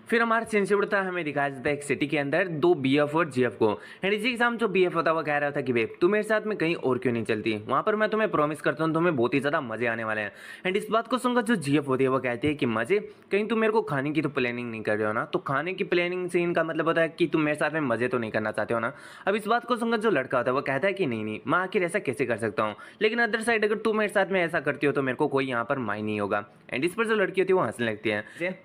फिर हमारा सीन से उड़ता है, हमें दिखाया जाता है एक सिटी के अंदर दो बीएफ और जीएफ को। एंड इसी के सामने जो बीएफ होता है वो कह रहा था कि बेब तू मेरे साथ में कहीं और क्यों नहीं चलती, वहां पर मैं तुम्हें प्रॉमिस करता हूँ तुम्हें बहुत ही ज्यादा मजे आने वाले हैं। एंड इस बात को सुनकर जो जीएफ होती है वो कहती है कि मजे, कहीं तुम मेरे को खाने की तो प्लानिंग नहीं कर रहे हो ना? तो खाने की प्लानिंग से इनका मतलब होता है कि तुम मेरे साथ में मजे तो नहीं करना चाहते हो ना? अब इस बात को सुनकर जो लड़का होता है वो कहता है कि नहीं नहीं, मैं आखिर ऐसा कैसे कर सकता हूँ, लेकिन अदर साइड अगर तुम मेरे साथ में ऐसा करती हो तो मेरे को कोई यहाँ पर माई नहीं होगा। एंड इस पर जो लड़की होती है वो हंसने लगती है।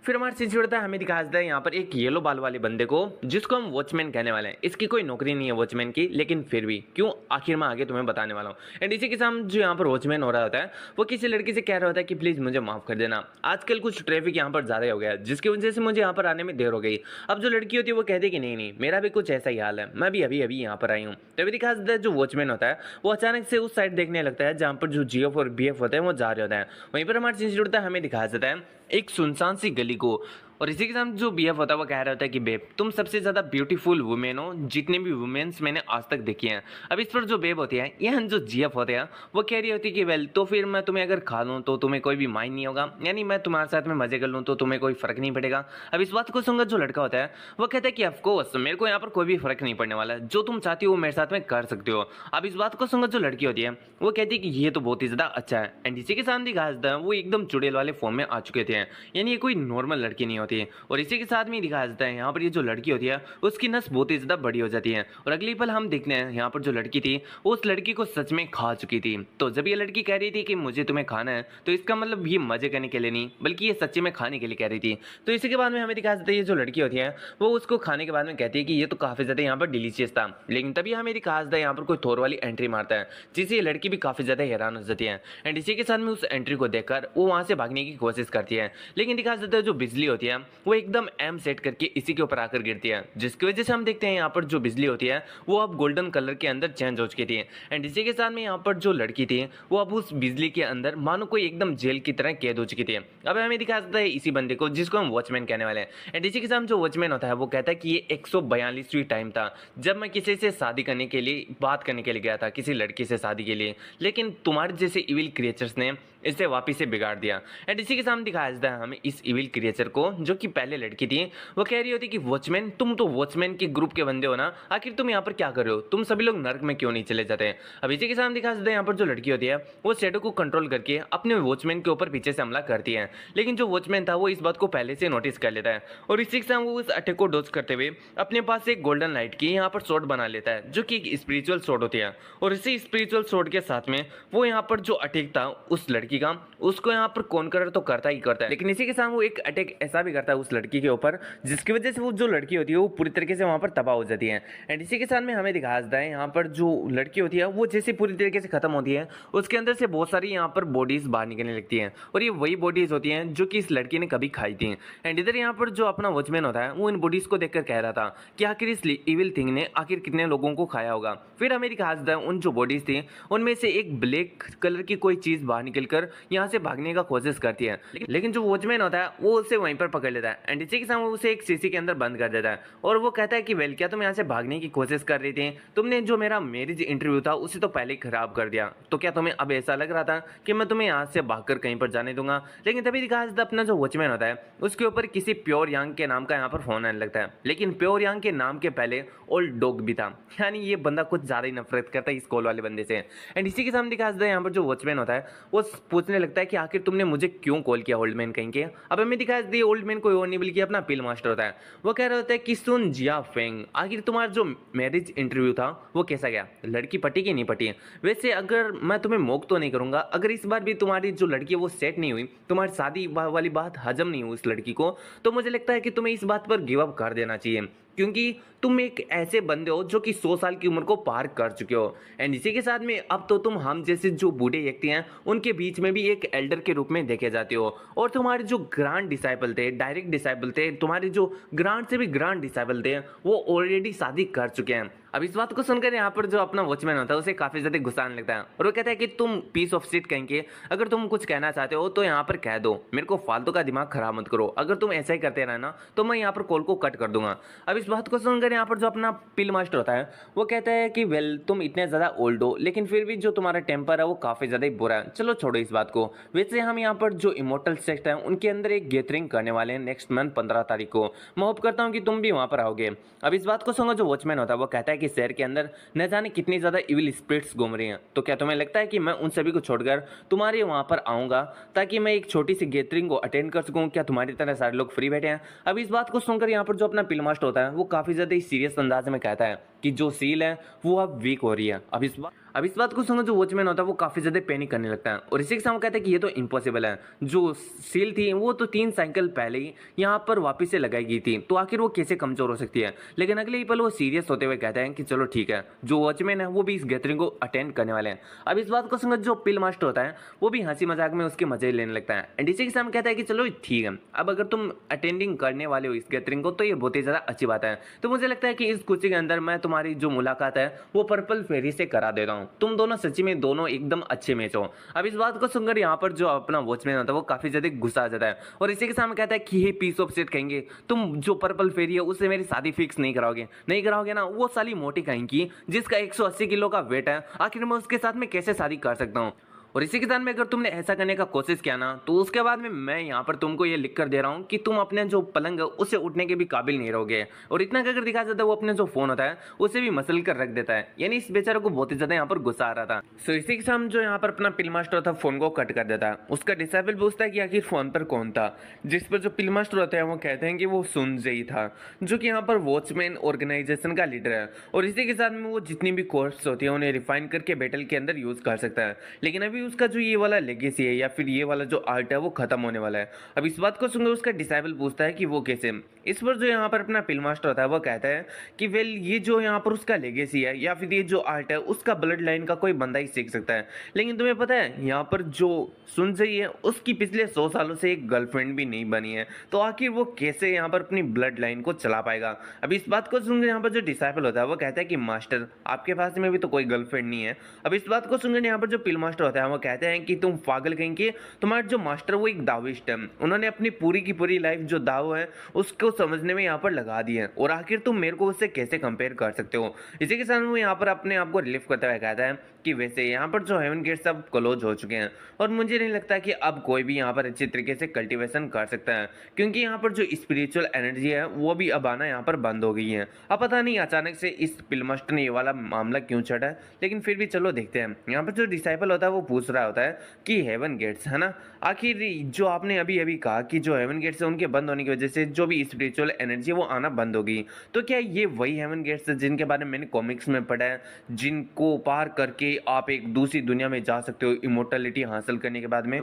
फिर हमारा सीन जुड़ता है, हमें दिखाया जाता है यहाँ पर एक येलो बाल वाले बंदे को जिसको हम वॉचमैन कहने वाले हैं। इसकी कोई नौकरी नहीं है वॉचमैन की, लेकिन फिर भी क्यों, आखिर मैं आगे तुम्हें बताने वाला हूँ। एंड इसी के साथ जो यहाँ पर वॉचमैन हो रहा होता है वो किसी लड़की से कह रहा होता है कि प्लीज़ मुझे माफ़ कर देना, आजकल कुछ ट्रैफिक यहाँ पर ज़्यादा हो गया है जिसकी वजह से मुझे यहाँ पर आने में देर हो गई। अब जो लड़की होती है वो कहती है कि नहीं नहीं, मेरा भी कुछ ऐसा ही हाल है, मैं भी अभी अभी यहाँ पर आई हूँ। तभी दिखाया जाता है जो वॉचमैन होता है वो अचानक से उस साइड देखने लगता है जहाँ पर जो जीएफ और बीएफ होते हैं वो जा रहे होते हैं। वहीं पर हमारा सीन जुड़ता है, हमें दिखाया जाता है एक सुनसान सी गली को, और इसी के साथ जो बीएफ होता है वो कह रहा होता है कि बेब तुम सबसे ज़्यादा ब्यूटीफुल वुमेन हो जितने भी वुमेन्स मैंने आज तक देखी हैं। अब इस पर जो बेब होती है यह जो जीएफ होते हैं वो कह रही होती है कि वेल तो फिर मैं तुम्हें अगर खा लूँ तो तुम्हें कोई भी माइंड नहीं होगा, यानी मैं तुम्हारे साथ में मजे कर लूँ तो तुम्हें कोई फर्क नहीं पड़ेगा। अब इस बात को सुनकर जो लड़का होता है वो कहता है कि ऑफकोर्स मेरे को यहाँ पर कोई भी फर्क नहीं पड़ने वाला है, जो तुम चाहती हो वो मेरे साथ में कर सकते हो। अब इस बात को सुनकर जो लड़की होती है वो कहती है कि ये तो बहुत ही ज़्यादा अच्छा है। एंड इसी के साथ दिखाया जाता है वो एकदम चुड़ैल वाले फॉर्म में आ चुके थे, यानी ये कोई नॉर्मल लड़की नहीं होती। और इसी के साथ में दिखाया जाता है यहाँ पर ये जो लड़की होती है उसकी नस बहुत ही ज्यादा बड़ी हो जाती है, और अगली पल हम देखते हैं यहाँ पर जो लड़की थी वो उस लड़की को सच में खा चुकी थी। तो जब ये लड़की कह रही थी कि मुझे तुम्हें खाना है तो इसका मतलब ये मजे करने के लिए नहीं बल्कि ये सच्चे में खाने के लिए कह रही थी। तो इसी के बाद में हमें दिखाया जाता है ये जो लड़की होती है वो उसको खाने के बाद में कहती है कि ये तो काफी ज्यादा यहाँ पर डिलीशियस था, लेकिन तभी हमें दिखाया जाता है यहाँ पर कोई थोर वाली एंट्री मारता है जिससे ये लड़की भी काफी ज्यादा हैरान हो जाती है। एंड इसी के साथ में उस एंट्री को देखकर वो वहां से भागने की कोशिश करती है, लेकिन दिखाया जाता है जो बिजली होती है वो एकदम एम सेट करके इसी के ऊपर आकर गिरती है, जिसकी वजह से हम देखते हैं यहाँ पर जो बिजली होती है वो अब गोल्डन कलर के अंदर चेंज हो चुकी थी। एंड इसी के साथ में यहाँ पर जो लड़की थी वो अब उस बिजली के अंदर मानो कोई एकदम जेल की तरह कैद हो चुकी थी। अब हमें दिखाया जाता है इसी बंदे को जिसको हम वॉचमैन कहने वाले हैं। एंड इसी के साथ जो वॉचमैन होता है वो कहता है कि ये 142वीं टाइम था जब मैं किसी से शादी करने के लिए बात करने के लिए गया था, किसी लड़की से शादी के लिए, लेकिन तुम्हारे जैसे इविल क्रिएचर्स ने इसे वापिस से बिगाड़ दिया। एंड इसी के सामने दिखाया जाता है हमें इस इविल क्रिएचर को जो कि पहले लड़की थी, वो कह रही होती कि वॉचमैन तुम तो वॉचमैन के ग्रुप के बंदे हो ना, आखिर तुम यहाँ पर क्या कर रहे हो, तुम सभी लोग नर्क में क्यों नहीं चले जाते। अब इसी के सामने दिखाया जाता है यहाँ पर जो लड़की होती है वो शैडो को कंट्रोल करके अपने वॉचमैन के ऊपर पीछे से हमला करती है, लेकिन जो वॉचमैन था वो इस बात को पहले से नोटिस कर लेता है और इसी के साथ वो उस अटैक को डॉज करते हुए अपने पास एक गोल्डन लाइट की यहाँ पर शॉट बना लेता है जो कि एक स्पिरिचुअल शॉट होती है। और इसी स्पिरिचुअल शॉट के साथ में वो यहाँ पर जो अटैक था उस लड़की का उसको यहाँ पर कॉन्कर तो करता ही करता है, लेकिन इसी के साथ वो एक अटैक ऐसा भी करता है उस लड़की के ऊपर जिसकी वजह से वो जो लड़की होती है वो पूरी तरीके से वहां पर तबाह हो जाती है। एंड इसी के साथ में हमें दिखाया जाता है यहाँ पर जो लड़की होती है वो जैसे पूरी तरीके से खत्म होती है उसके अंदर से बहुत सारी यहाँ पर बॉडीज बाहर निकलने लगती हैं, और ये वही बॉडीज होती हैं जो कि इस लड़की ने कभी खाई थी। एंड इधर यहाँ पर जो अपना वॉचमैन होता है वो इन बॉडीज को देखकर कह रहा था कि आखिर इस इविल थिंग ने आखिर कितने लोगों को खाया होगा। फिर हमें दिखाया जाता है उन जो बॉडीज थी उनमें से एक ब्लैक कलर की कोई चीज बाहर निकलकर यहाँ से भागने का कोशिश करती है, लेकिन जो वॉचमैन होता है वो उसे वहीं पर पकड़ लेता है। एंड इसी के साथ उसे एक सीसी के अंदर बंद कर देता है और वो कहता है कि वेल क्या तुम यहाँ से भागने की कोशिश कर रही थी, तुमने जो मेरा मैरिज इंटरव्यू था उसे तो पहले ही खराब कर दिया, तो क्या तुम्हें अब ऐसा लग रहा था कि मैं तुम्हें यहाँ से भागकर कहीं पर जाने दूंगा। लेकिन तभी दिखाया जाता है अपना जो वॉचमैन होता है उसके ऊपर किसी प्योर यांग के नाम का यहाँ पर फोन आने लगता है, लेकिन प्योर यांग के नाम के पहले ओल्ड डॉग भी था, यानी ये बंदा कुछ ज्यादा ही नफरत करता है इस कॉल वाले बंदे से। एंड इसी के सामने दिखाया जाता है यहाँ पर जो वॉचमैन होता है वो पूछने लगता है कि आखिर तुमने मुझे क्यों कॉल किया ओल्ड मैन कहीं के। अब हमें दिखाया जाता है ओल्ड मैन कोई और नहीं बल्कि अपना पिल मास्टर होता है। वो कह रहा होता है कि सुन जिया फेंग, आखिर तुम्हारा जो मैरिज इंटरव्यू था वो कैसा गया, लड़की पटी कि नहीं पटी। वैसे अगर मैं तुम्हें मोक तो नहीं करूंगा, अगर इस बार भी तुम्हारी जो लड़की है वो सेट नहीं हुई, तुम्हारी शादी वाली बात हजम नहीं हुई उस लड़की को, तो मुझे लगता है कि तुम्हें इस बात पर गिव अप कर देना चाहिए, क्योंकि तुम एक ऐसे बंदे हो जो कि 100 साल की उम्र को पार कर चुके हो। एंड इसी के साथ में अब तो तुम हम जैसे जो बूढ़े व्यक्ति हैं उनके बीच में भी एक एल्डर के रूप में देखे जाते हो, और तुम्हारे जो ग्रांड डिसाइपल थे, डायरेक्ट डिसाइपल थे, तुम्हारे जो ग्रांड से भी ग्रांड डिसाइपल थे वो ऑलरेडी शादी कर चुके हैं। अब इस बात को सुनकर यहाँ पर जो अपना वॉचमैन होता है उसे काफी ज्यादा गुस्सा आने लगता है और वो कहता है कि तुम पीस ऑफ शिट कहेंगे, अगर तुम कुछ कहना चाहते हो तो यहाँ पर कह दो, मेरे को फालतू का दिमाग खराब मत करो, अगर तुम ऐसा ही करते रहना तो मैं यहाँ पर कॉल को कट कर दूंगा। अब इस बात को सुनकर यहाँ पर जो अपना पिल मास्टर होता है वो कहता है कि वेल तुम इतने ज्यादा ओल्ड हो लेकिन फिर भी जो तुम्हारा टेम्पर है वो काफी ज्यादा ही बुरा है, चलो छोड़ो इस बात को। वैसे हम यहाँ पर जो इमोर्टल सेक्ट है उनके अंदर एक गैदरिंग करने वाले हैं नेक्स्ट मंथ 15 तारीख को, मैं होप करता हूँ कि तुम भी वहां पर आओगे। अब इस बात को सुनकर जो वॉचमैन होता है वो कहता है कि शहर के अंदर न जाने कितनी ज्यादा इविल स्पिरिट्स घूम रही हैं, तो क्या तुम्हें लगता है कि मैं उन सभी को छोड़कर तुम्हारे वहां पर आऊंगा ताकि मैं एक छोटी सी गैदरिंग को अटेंड कर सकूं? क्या तुम्हारी तरह सारे लोग फ्री बैठे हैं? अब इस बात को सुनकर यहाँ पर जो अपना पिल मास्टर होता है वो काफी ज्यादा सीरियस अंदाज में कहता है कि जो सील है वो अब वीक हो रही है। अब इस बात को सुनो जो वॉचमैन होता है वो काफी ज्यादा पैनिक करने लगता है और इसी के साथ वो कहता है कि ये तो इम्पॉसिबल है, जो सील थी वो तो 3 साइकिल पहले ही यहाँ पर वापस से लगाई गई थी, तो आखिर वो कैसे कमजोर हो सकती है? लेकिन अगले ही पल वो सीरियस होते हुए कहते हैं कि चलो ठीक है, जो वॉचमैन है वो भी इस गैदरिंग को अटेंड करने वाले हैं। अब इस बात को सुनकर जो पिल मास्टर होता है वो भी हंसी मजाक में उसके मजे लेने लगता है एंड इसी के साथ कहता है कि चलो ठीक है, अब अगर तुम अटेंडिंग करने वाले हो इस गैदरिंग को तो ये बहुत ही ज्यादा अच्छी बात है, तो मुझे लगता है कि इस कुछ के अंदर मैं तुम्हारी जो मुलाकात है वो पर्पल फेरी से करा देता हूँ, तुम दोनों सच्ची में दोनों एकदम अच्छे मैच हो। अब इस बात को सुनकर यहाँ पर जो अपना वॉचमैन होता है वो काफी ज्यादा गुस्सा आ जाता है और इसी के सामने कहता है कि हे पीस ऑफ शिट कहेंगे, तुम जो पर्पल फेरी है उससे मेरी शादी फिक्स नहीं कराओगे ना, वो साली मोटी कहेंगी जिसका 180 किलो का वेट है, आखिर मैं उसके साथ में कैसे शादी कर सकता हूँ? और इसी के साथ में अगर तुमने ऐसा करने का कोशिश किया ना तो उसके बाद में मैं यहाँ पर तुमको ये लिख कर दे रहा हूँ कि तुम अपने जो पलंग है उससे उठने के भी काबिल नहीं रहोगे। और इतना अगर दिखा जाता है वो अपने जो फोन होता है उसे भी मसल कर रख देता है, यानी इस बेचारे को बहुत ही ज्यादा यहाँ पर गुस्सा आ रहा था। सो इसी के साथ जो यहाँ पर अपना पिल मास्टर था फोन को कट कर देता है। उसका डिसेबल पूछता है कि आखिर फोन पर कौन था, जिस पर जो पिल मास्टर होता है वो कहते हैं कि वो सुनजेई था, जो कि यहाँ पर वॉचमैन ऑर्गेनाइजेशन का लीडर है और इसी के साथ में वो जितनी भी कोर्स होती है उन्हें रिफाइन करके बैटल के अंदर यूज कर सकता है। लेकिन अभी उसका जो ये वाला लेगेसी है या फिर ये वाला जो आर्ट है वो खत्म होने वाला है। अब इस बात को सुनकर उसका डिसेबल पूछता है कि वो कैसे? इस पर जो यहाँ पर अपना पिल मास्टर होता है वो कहता है कि वेल ये जो यहाँ पर उसका लेगेसी है या फिर ये जो आर्ट है उसका ब्लड लाइन का कोई बंदा ही सीख सकता है, लेकिन तुम्हें पता है यहाँ पर जो सुनजेई है उसकी पिछले 100 सालों से एक गर्लफ्रेंड भी नहीं बनी है, तो आखिर वो कैसे यहाँ पर अपनी ब्लड लाइन को चला पाएगा? अब इस बात को सुनकर यहाँ पर जो डिसाइपल होता है वो कहता है कि मास्टर आपके पास में भी तो कोई गर्लफ्रेंड नहीं है। अब इस बात को सुनकर यहाँ पर जो पिल मास्टर होता है वो कहते हैं कि तुम पागल कहेंगे, तुम्हारा जो मास्टर वो एक दाविस्ट है, उन्होंने अपनी पूरी की पूरी लाइफ जो दाव है उसको समझने में यहाँ पर लगा दी है और आखिर तुम मेरे को उससे कैसे कंपेयर कर सकते हो? इसी के साथ वो यहाँ पर अपने आप को रिलीफ करते हुए कहता है कि वैसे यहाँ पर जो हेवन गेट सब क्लोज हो चुके हैं और मुझे नहीं लगता कि अब कोई भी यहाँ पर अच्छी तरीके से कल्टीवेशन कर सकता है, क्योंकि यहाँ पर जो स्पिरिचुअल एनर्जी है वो भी अब आना यहाँ पर बंद हो गई है। अब पता नहीं अचानक से इस पिल मास्टर ने ये वाला मामला क्यों चढ़ा है, लेकिन फिर भी चलो देखते हैं। यहाँ पर जो डिसाइपल होता है वो पूछ रहा होता है कि हेवन गेट्स है ना, आखिर जो आपने अभी अभी कहा कि जो हेवन गेट्स है उनके बंद होने की वजह से जो भी स्पिरिचुअल एनर्जी है वो आना बंद हो गई, तो क्या ये वही हेवन गेट्स है जिनके बारे में मैंने कॉमिक्स में पढ़ा है, जिनको पार करके आप एक दूसरी दुनिया में जा सकते हो इमोर्टलिटी हासिल करने के बाद में?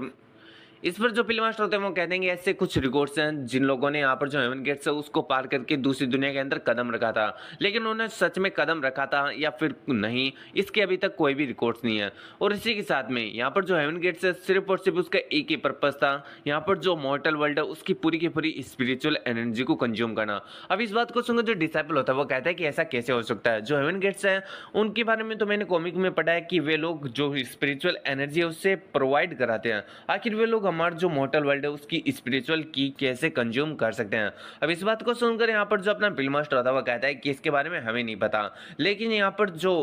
इस पर जो फिल्म मास्टर होते हैं वो कहते हैं कि ऐसे कुछ रिकॉर्ड्स हैं जिन लोगों ने यहाँ पर जो हेवन गेट्स है उसको पार करके दूसरी दुनिया के अंदर कदम रखा था, लेकिन उन्होंने सच में कदम रखा था या फिर नहीं इसके अभी तक कोई भी रिकॉर्ड्स नहीं है। और इसी के साथ में यहाँ पर जो हेवन गेट्स है सिर्फ और सिर्फ उसका एक ही पर्पस था, यहाँ पर जो मॉर्टल वर्ल्ड है उसकी पूरी की पूरी स्पिरिचुअल एनर्जी को कंज्यूम करना। अब इस बात को सुनकर जो डिसाइपल होता है वो कहता है कि ऐसा कैसे हो सकता है, जो हेवन गेट्स है उनके बारे में तो मैंने कॉमिक में पढ़ा है कि वे लोग जो स्पिरिचुअल एनर्जी है उससे प्रोवाइड कराते हैं, आखिर वे लोग हमारा जो मॉर्टल वर्ल्ड है उसकी स्पिरिचुअल की कैसे कंज्यूम कर सकते हैं? अब इस बात को सुनकर यहाँ पर जो अपना फिल्म मास्टर होता है वो कहता है कि इसके बारे में हमें नहीं पता, लेकिन यहाँ पर जो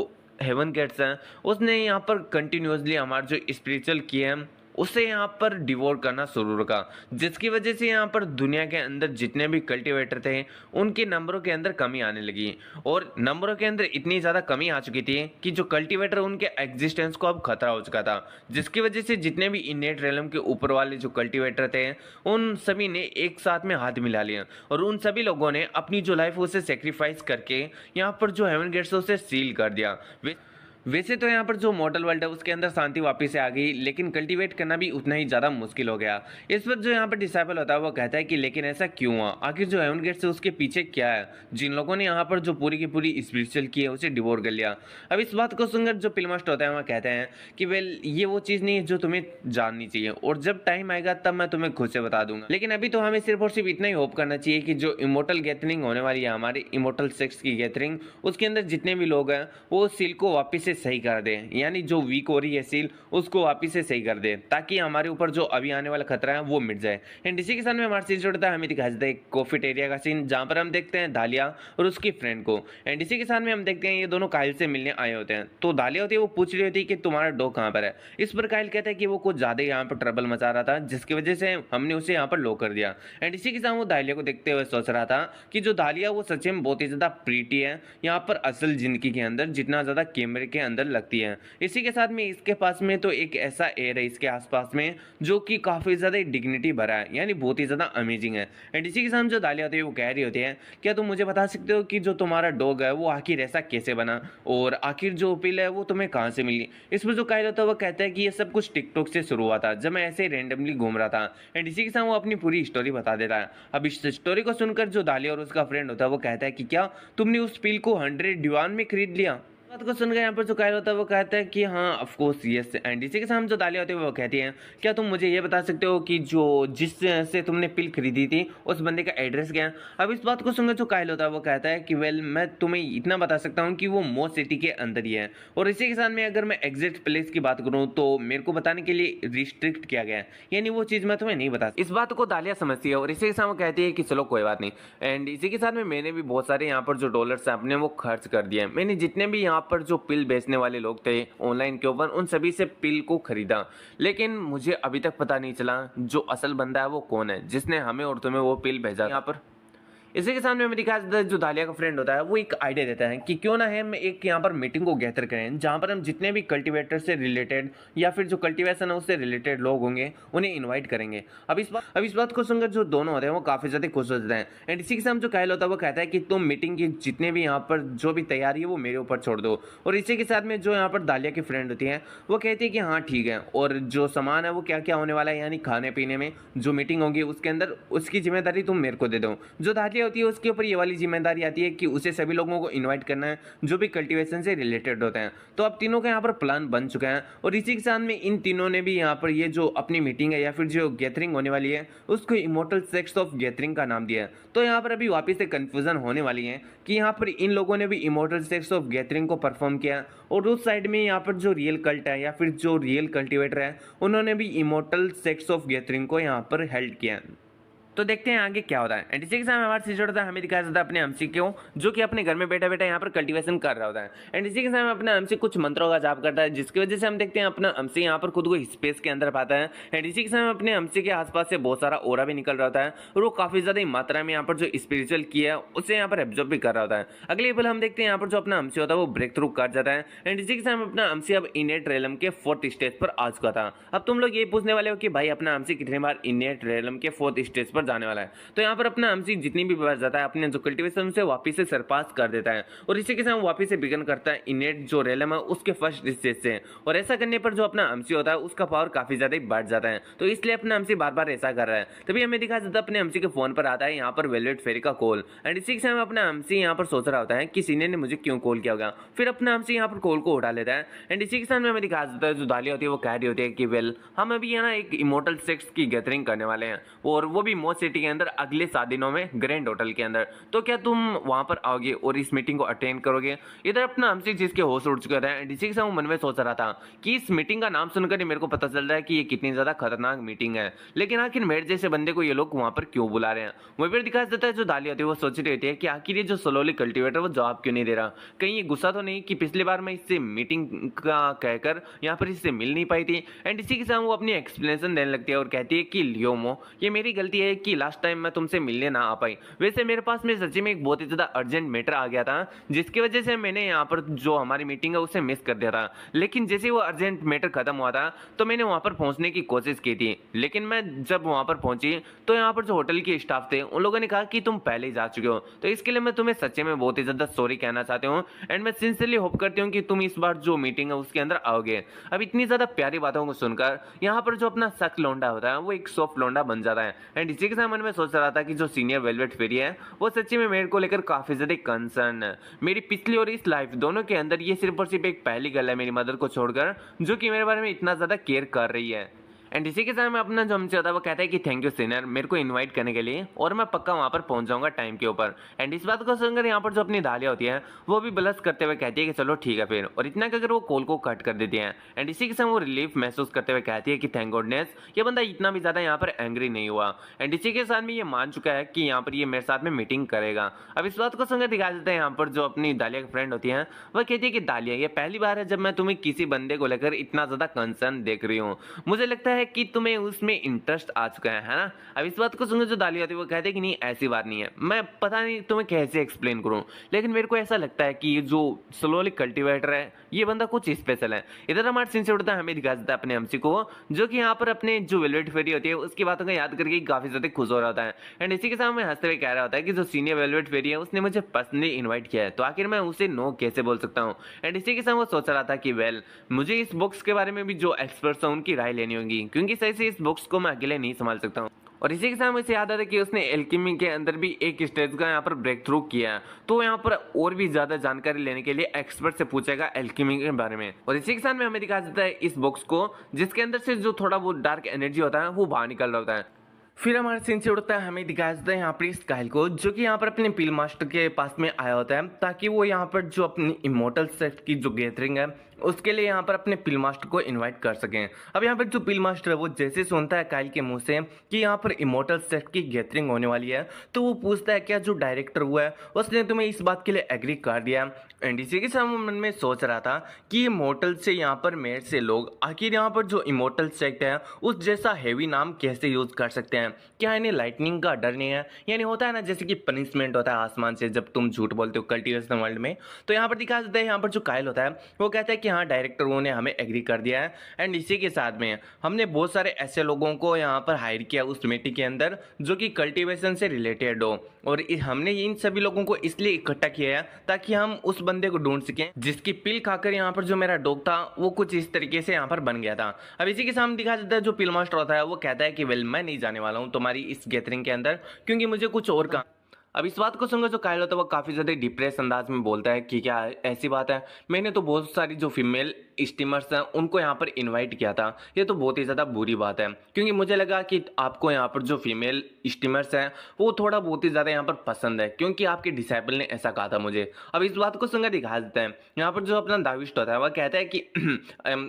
हेवन गेट्स हैं उसने यहाँ पर कंटिन्यूसली हमारा जो स्पिरिचुअल की है उसे यहाँ पर डिवोर करना शुरू रखा, जिसकी वजह से यहाँ पर दुनिया के अंदर जितने भी कल्टीवेटर थे उनके नंबरों के अंदर कमी आने लगी और नंबरों के अंदर इतनी ज़्यादा कमी आ चुकी थी कि जो कल्टीवेटर उनके एग्जिस्टेंस को अब खतरा हो चुका था, जिसकी वजह से जितने भी इनेट रेलम के ऊपर वाले जो कल्टीवेटर थे उन सभी ने एक साथ में हाथ मिला लिया और उन सभी लोगों ने अपनी जो लाइफ उसे सेक्रीफाइस करके यहाँ पर जो हेवन गेट्स उसे सील कर दिया। वैसे तो यहाँ पर जो मॉडल वर्ल्ड है उसके अंदर शांति वापस से आ गई, लेकिन कल्टीवेट करना भी उतना ही ज़्यादा मुश्किल हो गया। इस पर जो यहाँ पर डिसाइपल होता है वो कहता है कि लेकिन ऐसा क्यों हुआ, आखिर जो हेवन गेट है उसके पीछे क्या है, जिन लोगों ने यहाँ पर जो पूरी की पूरी स्पिरिचुअल की है उसे डिवोर कर लिया। अब इस बात को सुनकर जो पिलमास्ट होता है वह कहते हैं कि वेल ये वो चीज़ नहीं है जो तुम्हें जाननी चाहिए, और जब टाइम आएगा तब मैं तुम्हें खुद से बता दूंगा। लेकिन अभी तो हमें सिर्फ और सिर्फ इतना ही होप करना चाहिए कि जो इमोर्टल गैदरिंग होने वाली है, हमारी इमोर्टल सेक्स की गैदरिंग, उसके अंदर जितने भी लोग हैं वो सील को वापस से सही कर दें, यानी जो वीक हो रही है सील उसको वापस से सही कर दे, ताकि हमारे ऊपर जो अभी आने वाला खतरा है वो मिट जाए। एंड इसी के साथ में हमारा सीन जोड़ता है, हमें दिखाया जाता है एक कॉफेटेरिया का सीन, जहां पर हम देखते हैं दालिया और उसकी फ्रेंड को। एंड इसी के साथ में हम देखते हैं ये दोनों काइल से मिलने आए होते हैं। तो दालिया होती है वो पूछ रही होती है कि तुम्हारा डॉग कहाँ पर है। इस पर काइल कहता है कि वो कुछ ज्यादा यहाँ पर ट्रबल मचा रहा था, जिसकी वजह से हमने उसे यहाँ पर लॉक कर दिया। एंड इसी के साथ वो दालिया को देखते हुए सोच रहा था कि जो दालिया वो सच में बहुत ही ज्यादा प्रीटी है यहाँ पर असल जिंदगी के अंदर, जितना ज्यादा कैमरे के अंदर लगती है। इसी के साथ में इसके पास में तो एक ऐसा एयर है इसके आसपास में जो कि काफी ज्यादा डिग्निटी भरा है, यानी बहुत ही ज्यादा अमेजिंग है। एंड इसी के साथ जो दालिया होती है वो कह रही होती है, क्या तुम मुझे बता सकते हो कि जो तुम्हारा डॉग है वो आखिर ऐसा कैसे बना, और आखिर जो पिल है वो तुम्हें कहाँ से मिली। इस पर जो काइल होता है वो कहता है कि ये सब कुछ टिकटॉक से शुरू हुआ था, जब मैं ऐसे रेंडमली घूम रहा था। एंड इसी के साथ वो अपनी पूरी स्टोरी बता देता है। अब इस स्टोरी को सुनकर जो दालिया और उसका फ्रेंड होता है वो कहता है कि क्या तुमने उस पिल को 100 डिवान में खरीद लिया। बात को सुनकर यहाँ पर जो कायल होता है वो कहता है कि हाँ ऑफ कोर्स यस। एंड इसी के साथ जो दालिया होती है वो कहती है, क्या तुम मुझे ये बता सकते हो कि जो जिससे तुमने पिल खरीदी थी उस बंदे का एड्रेस क्या है। अब इस बात को सुनकर जो कायल होता है वो कहता है कि वेल मैं तुम्हें इतना बता सकता हूँ कि वो मो सिटी के अंदर ही है, और इसी के साथ में अगर मैं एग्जैक्ट प्लेस की बात करूँ तो मेरे को बताने के लिए रिस्ट्रिक्ट किया गया है, यानी वो चीज़ मैं तुम्हें नहीं बता। इस बात को दालिया समझती है और इसी के साथ वो कहती है कि चलो कोई बात नहीं। एंड इसी के साथ में मैंने भी बहुत सारे यहाँ पर जो डॉलर्स हैं अपने वो खर्च कर दिए। मैंने जितने भी यहाँ पर जो पिल बेचने वाले लोग थे ऑनलाइन के ऊपर उन सभी से पिल को खरीदा, लेकिन मुझे अभी तक पता नहीं चला जो असल बंदा है वो कौन है जिसने हमें और तुम्हें वो पिल भेजा यहाँ पर। इसी के सामने में दिखाया जाता है जो दालिया का फ्रेंड होता है वो एक आइडिया देता है कि क्यों ना हम एक यहाँ पर मीटिंग को गैदर करें, जहाँ पर हम जितने भी कल्टीवेटर से रिलेटेड या फिर जो कल्टीवेशन है उससे रिलेटेड लोग होंगे उन्हें इन्वाइट करेंगे। अब इस बात को सुनकर जो दोनों होते हैं वो काफ़ी ज़्यादा खुश हो जाते हैं। एंड इसी के साथ जो कायल होता है वो कहता है कि तुम मीटिंग की जितने भी यहाँ पर जो भी तैयारी है वो मेरे ऊपर छोड़ दो। और इसी के साथ में जो यहाँ पर दालिया की फ्रेंड होती है वो कहती है कि हाँ ठीक है, और जो सामान है वो क्या क्या होने वाला है, यानी खाने पीने में जो मीटिंग होगी उसके अंदर उसकी जिम्मेदारी तुम मेरे को दे दो। जो दालिया होती है उसके ऊपर ये वाली जिम्मेदारी आती है कि उसे सभी लोगों को इनवाइट करना है जो भी कल्टीवेशन से रिलेटेड होते हैं। तो अब तीनों का यहाँ पर प्लान बन चुका है, और इसी के साथ में इन तीनों ने भी यहाँ पर ये जो अपनी मीटिंग है या फिर जो गैदरिंग होने वाली है उसको इमोर्टल सेक्स ऑफ गैदरिंग का नाम दिया है। तो यहाँ पर अभी वापस से कंफ्यूजन होने वाली है कि यहाँ पर इन लोगों ने भी इमोर्टल सेक्स ऑफ गैदरिंग को परफॉर्म किया, और उस साइड में यहाँ पर जो रियल कल्ट है या फिर जो रियल कल्टिवेटर है उन्होंने भी इमोर्टल सेक्स ऑफ गैदरिंग को यहाँ पर हेल्ड किया। तो देखते हैं आगे क्या होता है। एंड इसी के साथ हमारे सीजन होता है, हमें दिखाया जाता है अपने एमसी को जो कि अपने घर में बैठा बैठा यहाँ पर कल्टीवेशन कर रहा होता है। एंड इसी के साथ अपना एमसी कुछ मंत्रों का जाप करता है, जिसकी वजह से हम देखते हैं अपना एमसी यहाँ पर खुद को स्पेस के अंदर पाता है। एंड इसी के साथ अपने एमसी के आसपास से बहुत सारा ओरा भी निकल रहा होता है, और वो काफी ज्यादा मात्रा में यहाँ पर जो स्पिरिचुअल किया है उसे यहाँ पर एब्जॉर्ब भी कर रहा होता है। अगले पल हम देखते हैं यहाँ पर जो अपना एमसी होता है वो ब्रेक थ्रू कर जाता है। एंड इसी के साथ अपना एमसी अब इनेट रेलम के 4th स्टेज पर आ चुका था। अब तुम लोग ये पूछने वाले हो कि भाई अपना एमसी कितनी बार इनेट रेलम के 4th स्टेज पर जाने वाला है। तो यहाँ पर अपना एमसी जितनी भी बार जाता है अपने जो कल्टीवेशन से वापस से सरपास कर देता है, और इसी के साथ वापस से बिगन करता है इनेट जो रेलम है उसके फर्स्ट स्टेज से। और ऐसा करने पर जो अपना एमसी होता है उसका पावर काफी ज्यादा बढ़ जाता है, तो इसलिए अपना एमसी बार बार ऐसा कर रहा है। तभी हमें दिखा जाता है अपने एमसी के फोन पर आता है यहाँ पर वेलवेट फेरी का कॉल। एंड इसी के साथ अपना एमसी यहाँ पर सोच रहा होता है कि सीनियर ने मुझे क्यों कॉल किया होगा। फिर अपना एमसी यहाँ पर कॉल को उठा लेता है। एंड इसी के साथ में हमें दिखा जाता है जो दालिया होती है वो कह रही होती है कि वेल हम अभी यहाँ एक इमोर्टल सेक्स की गैदरिंग करने वाले हैं, और वो भी मो सिटी के अंदर अगले 7 दिनों में ग्रैंड होटल के अंदर। तो क्या तुम वहां पर आओगे और इस मीटिंग को अटेंड करोगे। इधर अपना एमसी जिसके होश उड़ चुका है, इसी के साथ मन में सोच रहा था कि इस मीटिंग का नाम सुनकर ही मेरे को पता चल रहा है कि ये कितनी ज्यादा खतरनाक मीटिंग है, लेकिन आखिर मेरे जैसे बंदे को ये लोग वहां पर क्यों बुला रहे हैं। वहीं पर दिखा देता है जो दालिया होती है वो सोच रही होती है कि आखिर ये जो स्लोली कल्टीवेटर वो जवाब क्यों नहीं दे रहा, कहीं ये गुस्सा तो नहीं कि पिछली बार मैं इससे मीटिंग का कहकर यहाँ पर इससे मिल नहीं पाई थी। एंड इसी के साथ वो अपनी एक्सप्लेनेशन देने लगती है और कहती है कि लियोमो ये मेरी गलती है कि लास्ट टाइम मैं तुमसे मिलने ना आ पाई। वैसे मेरे पास में सच्ची में एक बहुत ही ज़्यादा अर्जेंट मैटर आ गया था, जिसकी वजह से मैंने यहाँ पर जो हमारी मीटिंग है उसे मिस कर दिया था। लेकिन जैसे वो अर्जेंट मैटर खत्म हुआ था तो मैंने वहाँ पर पहुँचने की कोशिश की थी, लेकिन मैं जब वहाँ पर पहुँची तो यहाँ पर जो होटल के स्टाफ थे उन लोगों ने कहा कि तुम पहले ही जा चुके हो। तो इसके लिए मैं तुम्हें सच्चे में बहुत ही ज़्यादा सॉरी कहना चाहती हूँ, एंड मैं सिंसियरली होप करती हूँ कि तुम इस बार जो मीटिंग है उसके अंदर आओगे। अब इतनी ज़्यादा प्यारी बातों को सुनकर यहाँ पर जो अपना सख्त लौंडा होता है वो एक सॉफ्ट लौंडा बन जाता है। एंड इसी के साथ मन में सोच रहा था कि जो सीनियर वेलवेट फेरी है वो सच्ची में मेरे को लेकर काफ़ी ज़्यादा कंसर्न है। मेरी पिछली और इस लाइफ दोनों के अंदर ये सिर्फ और सिर्फ एक पहली गर्ल है मेरी मदर को छोड़कर, जो कि मेरे बारे में इतना ज़्यादा केयर कर रही है। एंड इसी के साथ में अपना जो हमसे होता है वो कहता है कि थैंक यू सीनियर मेरे को इनवाइट करने के लिए, और मैं पक्का वहाँ पर पहुँच जाऊँगा टाइम के ऊपर। एंड इस बात को सुनकर यहाँ पर जो अपनी दालिया होती है वो भी ब्लश करते हुए कहती है कि चलो ठीक है फिर, और इतना कहकर वो कॉल को कट कर देती है। एंड इसी के साथ वो रिलीफ महसूस करते हुए कहती है कि थैंक गॉडनेस ये बंदा इतना भी ज़्यादा यहाँ पर एंग्री नहीं हुआ। एंड इसी के साथ में ये मान चुका है कि यहाँ पर ये मेरे साथ में मीटिंग करेगा। अब इस बात को सुनकर दिखा देते हैं यहाँ पर जो अपनी दालिया की फ्रेंड होती है वह कहती है कि दालिया ये पहली बार है जब मैं तुम्हें किसी बंदे को लेकर इतना ज़्यादा कंसर्न देख रही हूँ। मुझे लगता है कि तुम्हें उसमें इंटरेस्ट आ चुका है ना। अब इस बात को सुनकर जो दालिया होती है वो कहते हैं कि नहीं ऐसी बात नहीं है। मैं पता नहीं तुम्हें कैसे एक्सप्लेन करूं, लेकिन मेरे को ऐसा लगता है कि ये जो स्लोली कल्टीवेटर है ये बंदा कुछ स्पेशल है। इधर हमारे सीन से उड़ता है हमें दिखा देता है अपने एमसी को, जो कि यहाँ पर अपने जो वेलवेट फेरी होती है उसकी बातों को याद करके काफी ज्यादा खुश हो रहा होता है। एंड इसी के साथ में हंसते हुए कह रहा होता है कि जो सीनियर वेलवेट फेरी है उसने मुझे पर्सनली इन्वाइट किया है, तो आखिर मैं उसे नो कैसे बोल सकता हूँ। एंड इसी के साथ वो सोच रहा था कि वेल मुझे इस बुक्स के बारे में भी जो एक्सपर्ट्स हैं उनकी राय लेनी होगी, क्योंकि सही से इस बुक्स को मैं अकेले नहीं संभाल सकता हूँ। और इसी के साथ मुझे याद आता है कि उसने एल्केमी के अंदर भी एक स्टेज का यहाँ पर ब्रेक थ्रू किया है, तो यहाँ पर और भी ज्यादा जानकारी लेने के लिए एक्सपर्ट से पूछेगा एल्केमी के बारे में। और इसी के साथ में हमें दिखा देता है इस बॉक्स को जिसके अंदर से जो थोड़ा बहुत डार्क एनर्जी होता है वो बाहर निकल रहा होता है। फिर हमारे सीन से उड़ता है हमें दिखाया जाता है यहाँ पर इस कायल को, जो कि यहाँ पर अपने पिल मास्टर के पास में आया होता है ताकि वो यहाँ पर जो अपनी इमोर्टल सेट की जो गैदरिंग है उसके लिए यहाँ पर अपने पिल मास्टर को इनवाइट कर सकें। अब यहाँ पर जो पिल मास्टर है वो जैसे सुनता है कायल के मुंह से कि यहाँ पर इमोर्टल सेट की गैदरिंग होने वाली है, तो वो पूछता है क्या जो डायरेक्टर हुआ है उसने तुम्हें इस बात के लिए एग्री कर दिया। एंड इसी के साथ मन में सोच रहा था कि इमोर्टल से यहाँ पर मेयर से लोग आखिर यहाँ पर जो इमोर्टल सेट है उस जैसा हैवी नाम कैसे यूज कर सकते हैं। क्या इन्हें लाइटनिंग का डर नहीं है? यानी होता है ना जैसे कि पनिशमेंट होता है आसमान से जब तुम झूठ बोलते हो कल्टीवेशन वर्ल्ड में, तो यहाँ पर दिखा देता है यहाँ पर जो कायल होता है वो कहता है कि हाँ डायरेक्टरों ने हमें एग्री कर दिया है। एंड इसी के साथ में हमने बहुत सारे ऐसे लोगों को यहाँ पर हायर किया उस मीटिंग के अंदर जो कि कल्टीवेशन से रिलेटेड हो, और हमने इन सभी लोगों को इसलिए इकट्ठा किया है ताकि हम उस बंदे को ढूंढ सकें जिसकी पिल खाकर यहाँ पर जो मेरा डॉग था वो कुछ इस तरीके से यहाँ पर बन गया था। अब इसी के सामने दिखा देता है जो पिल मास्टर होता है वो कहता है कि वेल मैं नहीं जाने वाला हूँ तुम्हारी इस गैदरिंग के अंदर क्योंकि मुझे कुछ और काम। अब इस बात को सुनकर जो कायल होता है वो काफ़ी ज़्यादा डिप्रेस अंदाज में बोलता है कि क्या ऐसी बात है, मैंने तो बहुत सारी जो फीमेल स्टीमर्स हैं उनको यहाँ पर इनवाइट किया था, ये तो बहुत ही ज़्यादा बुरी बात है क्योंकि मुझे लगा कि आपको यहाँ पर जो फीमेल स्टीमर्स हैं वो थोड़ा बहुत ही ज़्यादा यहाँ पर पसंद है क्योंकि आपके डिसाइपल ने ऐसा कहा था मुझे। अब इस बात को सुनकर दिखा देते हैं यहाँ पर जो अपना दाविस्ट होता है वह कहता है कि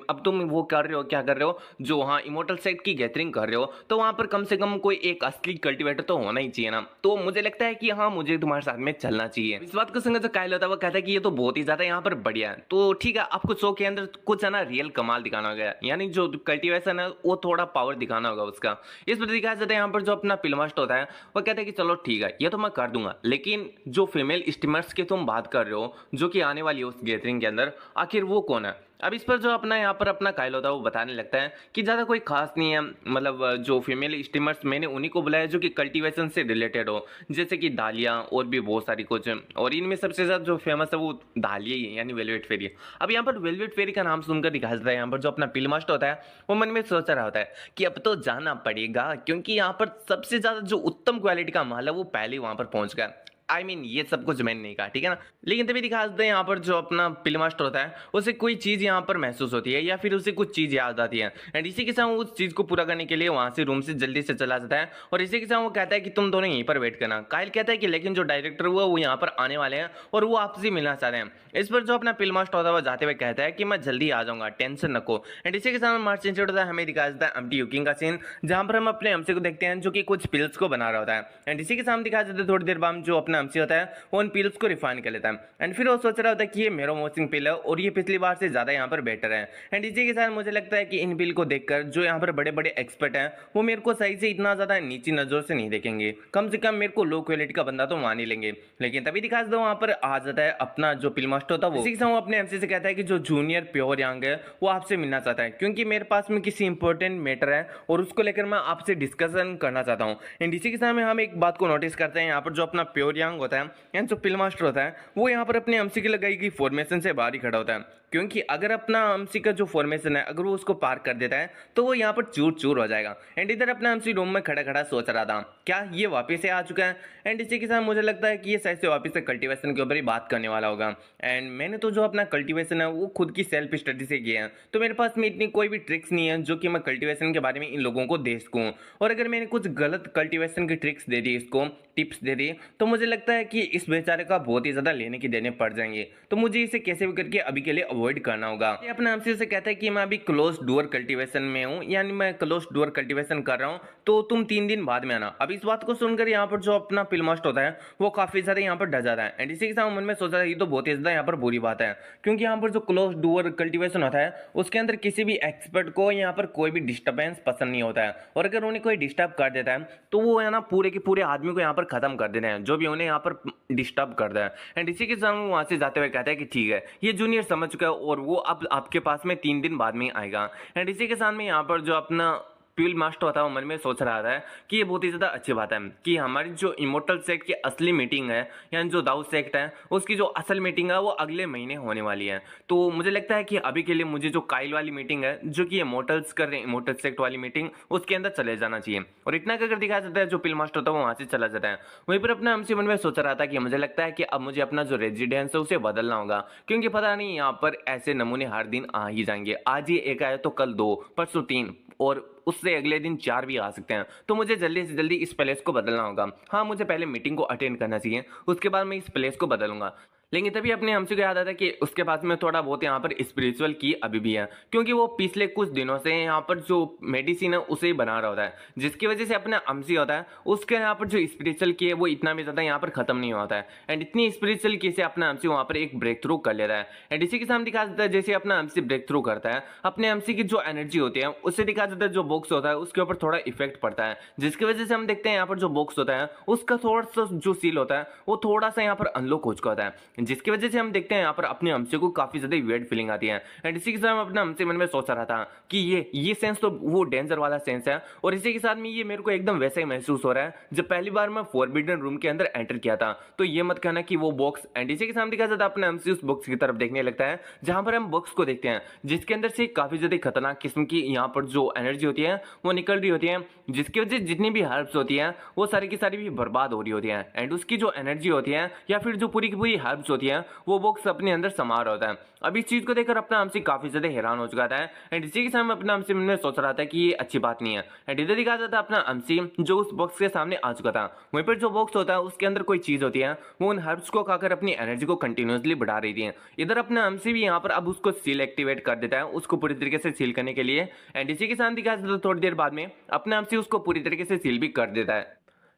अब तुम वो कर रहे हो क्या कर रहे हो जो वहाँ इमोर्टल सेट की गैदरिंग कर रहे हो, तो वहाँ पर कम से कम कोई एक असली कल्टिवेटर तो होना ही चाहिए ना, तो मुझे लगता है कि हाँ मुझे तुम्हारे साथ में चलना चाहिए। इस बात को सुनकर जो कायल होता है वो कहता है कि ये तो बहुत ही ज्यादा यहाँ पर बढ़िया है, तो ठीक है आपको शो के अंदर कुछ है ना रियल कमाल दिखाना होगा, यानी जो कल्टीवेशन है वो थोड़ा पावर दिखाना होगा उसका। इस पर दिखाया जाता है यहाँ पर जो अपना पिलमास्ट होता है वो कहता है कि चलो ठीक है ये तो मैं कर दूंगा, लेकिन जो फीमेल स्टीमर्स की तुम बात कर रहे हो जो कि आने वाली है उस गैदरिंग के अंदर, आखिर वो कौन है। अब इस पर जो अपना यहाँ पर अपना कायल होता है वो बताने लगता है कि ज़्यादा कोई खास नहीं है, मतलब जो फीमेल स्टीमर्स मैंने उन्हीं को बुलाया जो कि कल्टीवेशन से रिलेटेड हो, जैसे कि दालिया और भी बहुत सारी कुछ, और इनमें सबसे ज़्यादा जो फेमस है वो दालिया ही है यानी वेलवेट फेरी। अब यहाँ पर वेलवेट फेरी का नाम सुनकर दिखाया जाता है यहाँ पर जो अपना पिलमास्ट होता है वो मन में सोच रहा होता है कि अब तो जाना पड़ेगा क्योंकि यहाँ पर सबसे ज़्यादा जो उत्तम क्वालिटी का माल है वो पहले वहाँ पर पहुँच गया। I mean, ये सब कुछ मैंने नहीं कहा ठीक है ना, लेकिन तभी दिखा देते हैं यहाँ पर जो अपना पिलमास्टर होता है उसे कोई चीज़ यहाँ पर महसूस होती है या फिर उसे कुछ चीज़ याद आती है, एंड इसी के साथ वो उस चीज़ को पूरा करने के लिए वहाँ से रूम से जल्दी से चला जाता है, और इसी के साथ वो कहता है कि तुम दोनों यहीं पर वेट करना। कायल कहता है कि लेकिन जो डायरेक्टर हुआ वो यहाँ पर आने वाले हैं और वो आपसे मिलना चाहते हैं। इस पर जो अपना पिलमास्टर होता है वो जाते हुए कहता है कि मैं जल्दी आ जाऊँगा टेंशन नको। एंड इसी के साथ मार्च होता है हमें दिखा देता है एम्प्टी यूकिंग का सीन जहाँ पर हम अपने एमसी को देखते हैं जो कि कुछ पिल्स को बना रहा होता है, एंड इसी के साथ दिखा देते हैं थोड़ी देर बाद जो अपना अपना एमसी होता है वो उन पिल्स को रिफाइन कर लेता है एंड फिर वो सोच रहा होता है कि ये मेरोमोसिंग पिल है और ये पिछली बार से ज़्यादा यहाँ पर बेटर है। एंड इसी के साथ मुझे लगता है कि इन पिल को देखकर जो यहाँ पर बड़े बड़े एक्सपर्ट हैं वो मेरे को सही से इतना ज़्यादा नीची नज़रों से नहीं देखेंगे, कम से कम मेरे को लो क्वालिटी का बंदा तो मान ही लेंगे। लेकिन तभी दिखा दो वहाँ पर आ जाता है अपना जो पिल मास्टर होता है वो, इसी के साथ वो अपने एमसी से कहता है कि जो जूनियर प्योर यांग है वो आपसे मिलना चाहता है क्योंकि मेरे पास में किसी इंपॉर्टेंट मैटर है और उसको लेकर मैं आपसे डिस्कशन करना चाहता हूँ। एंड इसी के साथ में हम एक बात को नोटिस करते हैं, यहाँ पर जो अपना प्योर यांग होता है यानी जो पिल मास्टर होता है वो यहाँ पर अपने एमसी की लगाई गई फॉर्मेशन से बाहर ही खड़ा होता है क्योंकि अगर अपना एमसी का जो फॉर्मेशन है अगर वो उसको पार कर देता है तो वो यहाँ पर चूर चूर हो जाएगा। एंड इधर अपना एमसी रूम में खड़ा खड़ा सोच रहा था क्या ये वापस से आ चुका है। एंड इसी के साथ मुझे लगता है कि ये शायद से वापस से कल्टीवेशन के ऊपर ही बात करने वाला होगा। एंड मैंने तो जो अपना कल्टीवेशन है वो खुद की सेल्फ स्टडी से किया है तो मेरे पास में इतनी कोई भी ट्रिक्स नहीं है जो कि मैं कल्टीवेशन के बारे में इन लोगों को दे सकूँ। और अगर मैंने कुछ गलत कल्टीवेशन की ट्रिक्स दे दी, इसको टिप्स दे दी, तो मुझे लगता है कि इस बेचारे का बहुत ही ज़्यादा लेने की देने पड़ जाएंगे। तो मुझे इसे कैसे भी करके अभी के लिए अवॉइड करना होगा। ये अपने एमसी से कहता है कि मैं अभी क्लोज डोर कल्टीवेशन में हूँ यानी मैं क्लोज डोर कल्टीवेशन कर रहा हूँ तो तुम 3 दिन बाद में आना। अब इस बात को सुनकर यहाँ पर जो अपना पिल मास्टर होता है वो काफी ज्यादा यहाँ पर डर जाता है। एंड इसी के साथ मन में सोचा ये तो बहुत ही ज्यादा यहाँ पर बुरी बात है क्योंकि यहाँ पर जो क्लोज डोर कल्टीवेशन होता है उसके अंदर किसी भी एक्सपर्ट को यहाँ पर कोई भी डिस्टर्बेंस पसंद नहीं होता है और अगर उन्हें कोई डिस्टर्ब कर देता है तो वो है ना पूरे के पूरे आदमी को यहाँ पर खत्म कर देते हैं जो भी उन्हें यहाँ पर डिस्टर्ब करता है। एंड इसी के साथ वहां से जाते हुए कहता है कि ठीक है ये जूनियर समझ चुका है और वो अब आपके पास में 3 दिन बाद में आएगा। एंड इसी के साथ में यहाँ पर जो अपना पिल मास्टर होता है वो मन में सोच रहा था कि ये बहुत ही ज़्यादा अच्छी बात है कि हमारी जो इमोर्टल सेक्ट की असली मीटिंग है यानी जो दाऊद सेक्ट है उसकी जो असल मीटिंग है वो अगले महीने होने वाली है। तो मुझे लगता है कि अभी के लिए मुझे जो काइल वाली मीटिंग है जो कि इमोर्टल्स कर रहे हैं इमोर्टल सेक्ट वाली मीटिंग उसके अंदर चले जाना चाहिए। और इतना अगर दिखाया जाता है जो पिल मास्टर होता है वो वहाँ से चला जाता है। वहीं पर अपना एमसी मन में सोच रहा था कि मुझे लगता है कि अब मुझे अपना जो रेजिडेंस है उसे बदलना होगा क्योंकि पता नहीं यहाँ पर ऐसे नमूने हर दिन आ ही जाएंगे। आज ही एक आया तो कल 2, परसों 3 और उससे अगले दिन 4 भी आ सकते हैं। तो मुझे जल्दी से जल्दी इस प्लेस को बदलना होगा। हाँ मुझे पहले मीटिंग को अटेंड करना चाहिए उसके बाद मैं इस प्लेस को बदलूंगा। लेकिन तभी अपने हमसे को याद आता है कि उसके पास में थोड़ा बहुत यहाँ पर स्पिरिचुअल की अभी भी है क्योंकि वो पिछले कुछ दिनों से यहाँ पर जो मेडिसिन है उसे ही बना रहा होता है जिसकी वजह से अपना अमसी होता है उसके यहाँ पर जो स्पिरिचुअल की है वो इतना भी ज़्यादा यहाँ पर खत्म नहीं होता है। एंड इतनी स्पिरिचुअल की से अपना अमसी वहाँ पर एक ब्रेक थ्रू कर लेता है। एंड इसी के सामने दिखा देता है जैसे अपना अमसी ब्रेक थ्रू करता है अपने अमसी की जो एनर्जी होती है उससे दिखा देता है जो बॉक्स होता है उसके ऊपर थोड़ा इफेक्ट पड़ता है जिसकी वजह से हम देखते हैं यहाँ पर जो बॉक्स होता है उसका थोड़ा सा जो सील होता है वो थोड़ा सा यहाँ पर अनलॉक हो चुका होता है जिसकी वजह से हम देखते हैं यहाँ पर अपने हमसे को काफी ज्यादा वियर्ड फीलिंग आती है। एंड इसी के साथ अपने हमसे मन में सोच रहा था कि ये सेंस तो वो डेंजर वाला सेंस है और इसी के साथ में ये मेरे को एकदम वैसा ही महसूस हो रहा है जब पहली बार मैं फॉरबिडन रूम के अंदर एंटर किया था। तो ये मत कहना कि वो बॉक्स। एंड इसी के सामने दिखा जाता है अपने हमसे उस बॉक्स की तरफ देखने लगता है जहां पर हम बॉक्स को देखते हैं जिसके अंदर से काफी ज्यादा खतरनाक किस्म की यहाँ पर जो एनर्जी होती है वो निकल रही होती है जिसकी वजह से जितनी भी हर्ब्स होती है वो सारी की सारी भी बर्बाद हो रही होती है। एंड उसकी जो एनर्जी होती है या फिर जो पूरी की पूरी हर्ब्स होती है वो बॉक्स अपने अंदर समा रहा होता है। अब इस चीज को देखकर अपना हमसे काफी ज्यादा हैरान हो चुका था। एंड इसी के सामने अपना हमसे मन में सोच रहा था कि ये अच्छी बात नहीं है। एंड इधर दिखा जाता अपना हमसे जो उस बॉक्स के सामने आ चुका था वहीं पर जो बॉक्स होता है उसके अंदर कोई चीज होती है वो उन हर्ब्स को खाकर अपनी एनर्जी को कंटिन्यूसली बढ़ा रही थी। इधर अपना हमसे भी यहाँ पर अब उसको सील एक्टिवेट कर देता है उसको पूरी तरीके से सील करने के लिए। एंड इसी के साथ दिखा जाता थोड़ी देर बाद में अपना हमसे उसको पूरी तरीके से सील भी कर देता है।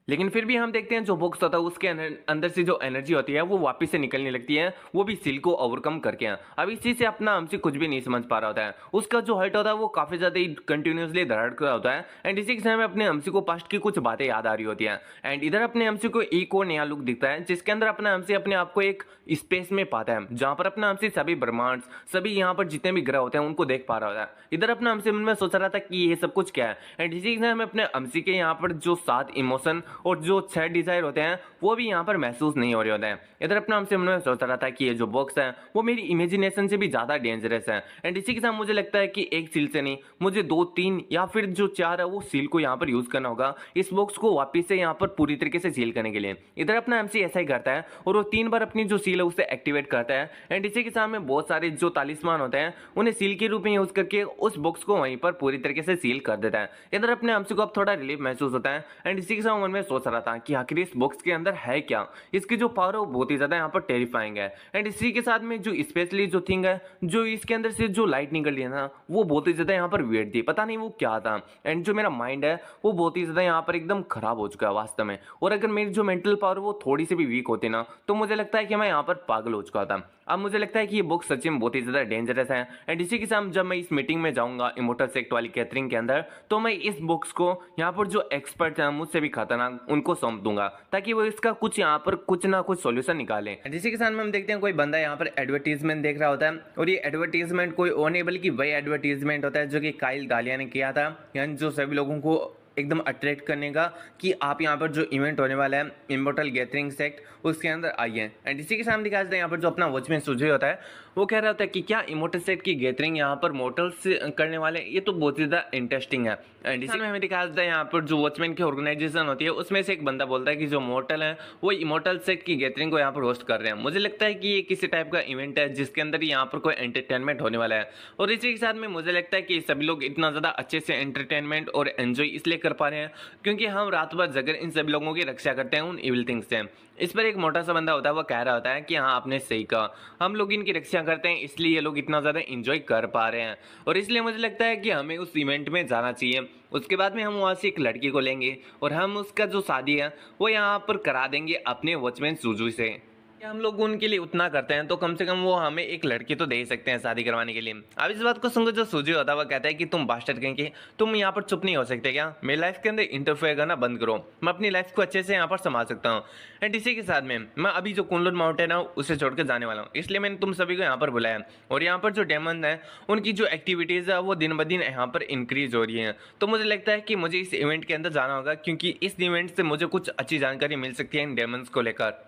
लेकिन फिर भी हम देखते हैं जो बॉक्स होता है उसके अंदर से जो एनर्जी होती है वो वापस से निकलने लगती है वो भी सील को ओवरकम करके। अब इस चीज से अपना हमसे कुछ भी नहीं समझ पा रहा होता है। उसका जो हर्ट होता है वो काफी ज्यादा कंटिन्यूसली धड़क रहा होता है। एंड इसी के समय अपने हमसे को पास्ट की कुछ बातें याद आ रही होती है। एंड इधर अपने हमसे को एक और नया लुक दिखता है जिसके अंदर अपना हमसे अपने आप को एक स्पेस में पाता है जहां पर अपना हमसे सभी ब्रह्मांड सभी यहाँ पर जितने भी ग्रह होते हैं उनको देख पा रहा होता है। इधर अपना हमसे मन में सोच रहा था कि ये सब कुछ क्या है। एंड इसी के समय अपने हमसे के यहाँ पर जो 7 इमोशन और जो 6 डिजायर होते हैं वो भी यहाँ पर महसूस नहीं हो रहे होते हैं। इधर अपना हमसे मन में सोच रहा था कि ये जो बॉक्स है वो मेरी इमेजिनेशन से भी ज्यादा डेंजरस है। एंड इसी के साथ मुझे लगता है कि एक सील से नहीं मुझे 2, 3 या फिर जो 4 है वो सील को यहाँ पर यूज करना होगा इस बॉक्स को वापिस से यहाँ पर पूरी तरीके से सील करने के लिए। इधर अपना एमसी ऐसा ही करता है और वो 3 बार अपनी जो सील है उसे एक्टिवेट करता है। एंड इसी के साथ में बहुत सारे जो तालिस्मान होते हैं उन्हें सील के रूप में यूज करके उस बॉक्स को वहीं पर पूरी तरीके से सील कर देता है। इधर अपने एमसी को अब थोड़ा रिलीफ महसूस होता है। एंड इसी के साथ मन में सोच रहा था कि आखिर इस बॉक्स के अंदर है क्या। इसकी जो पावर है वो बहुत ही ज़्यादा यहाँ पर टेरिफाइंग है। एंड इसी के साथ में जो स्पेशली जो थिंग है, जो इसके अंदर से जो लाइट निकल रही है ना, वो बहुत ही ज़्यादा यहाँ पर वियर्ड थी, पता नहीं वो क्या था। एंड जो मेरा माइंड है वो बहुत ही ज़्यादा यहाँ पर एकदम खराब हो चुका है वास्तव में। और अगर मेरी जो मेंटल पावर वो थोड़ी सी भी वीक होती ना, तो मुझे लगता है कि मैं यहाँ पर पागल हो चुका था। अब मुझे लगता है कि ये बुक सच्ची में बहुत ही ज़्यादा डेंजरस है। एंड इसी के साथ जब मैं इस मीटिंग में जाऊंगा इमोर्टल सेक्ट वाली गैदरिंग के अंदर, तो मैं इस बुक्स को यहाँ पर जो एक्सपर्ट हैं मुझसे भी खतरनाक उनको सौंप दूंगा, ताकि वो इसका कुछ यहाँ पर कुछ ना कुछ सॉल्यूशन निकालें। एंड इसी के साथ में हम देखते हैं कोई बंदा यहाँ पर एडवर्टीजमेंट देख रहा होता है, और ये एडवर्टीजमेंट कोई और नहीं बल्कि वही एडवर्टीजमेंट होता है जो कि काइल दालिया ने किया था, यानी जो सभी लोगों को एकदम अट्रैक्ट करने का कि आप यहाँ पर जो इवेंट होने वाला है इमॉर्टल गैदरिंग सेक्ट उसके अंदर आइए। एंड इसी के सामने दिखाया जाता है यहाँ पर जो अपना वॉचमैन सुजी होता है वो कह रहा होता है कि क्या इमॉर्टल सेक्ट की गैदरिंग यहाँ पर मोर्टल्स करने वाले, ये तो बहुत ज़्यादा इंटरेस्टिंग है। एंड इसी में हमें दिखाया जाता है यहाँ पर जो वॉचमैन की ऑर्गेनाइजेशन होती है उसमें से एक बंदा बोलता है कि जो मोर्टल है वो इमॉर्टल सेक्ट की गैदरिंग को यहाँ पर होस्ट कर रहे हैं। मुझे लगता है कि ये किसी टाइप का इवेंट है जिसके अंदर यहाँ पर कोई एंटरटेनमेंट होने वाला है। और इसी के साथ में मुझे लगता है कि सभी लोग इतना ज़्यादा अच्छे से एंटरटेनमेंट और एंजॉय इसलिए कर पा रहे हैं क्योंकि हम रात भर जगकर इन सभी लोगों की रक्षा करते हैं उन इविल थिंग्स से। इस पर एक मोटा सा बंदा होता है वो कह रहा होता है कि हाँ आपने सही कहा, हम लोग इनकी रक्षा करते हैं इसलिए ये लोग इतना ज़्यादा इंजॉय कर पा रहे हैं। और इसलिए मुझे लगता है कि हमें उस इवेंट में जाना चाहिए। उसके बाद में हम वहाँ से एक लड़की को लेंगे और हम उसका जो शादी है वो यहाँ पर करा देंगे अपने वॉचमैन सुजू से। हम लोग उनके लिए उतना करते हैं तो कम से कम वो हमें एक लड़की तो दे ही सकते हैं शादी करवाने के लिए। अब इस बात को सुनकर जो सुजी होता है वो कहता है कि तुम बास्टर्ड कहेंगे, तुम यहाँ पर चुप नहीं हो सकते क्या? मेरी लाइफ के अंदर इंटरफेयर करना बंद करो, मैं अपनी लाइफ को अच्छे से यहाँ पर संभाल सकता हूँ। एंड इसी के साथ में मैं अभी जो कुनलुन माउंटेन है उसे छोड़कर जाने वाला हूँ, इसलिए मैंने तुम सभी को यहाँ पर बुलाया। और यहाँ पर जो डेमन है उनकी जो एक्टिविटीज़ है वो दिन ब दिन यहाँ पर इंक्रीज हो रही है। तो मुझे लगता है कि मुझे इस इवेंट के अंदर जाना होगा क्योंकि इस इवेंट से मुझे कुछ अच्छी जानकारी मिल सकती है इन डेमन्स को लेकर।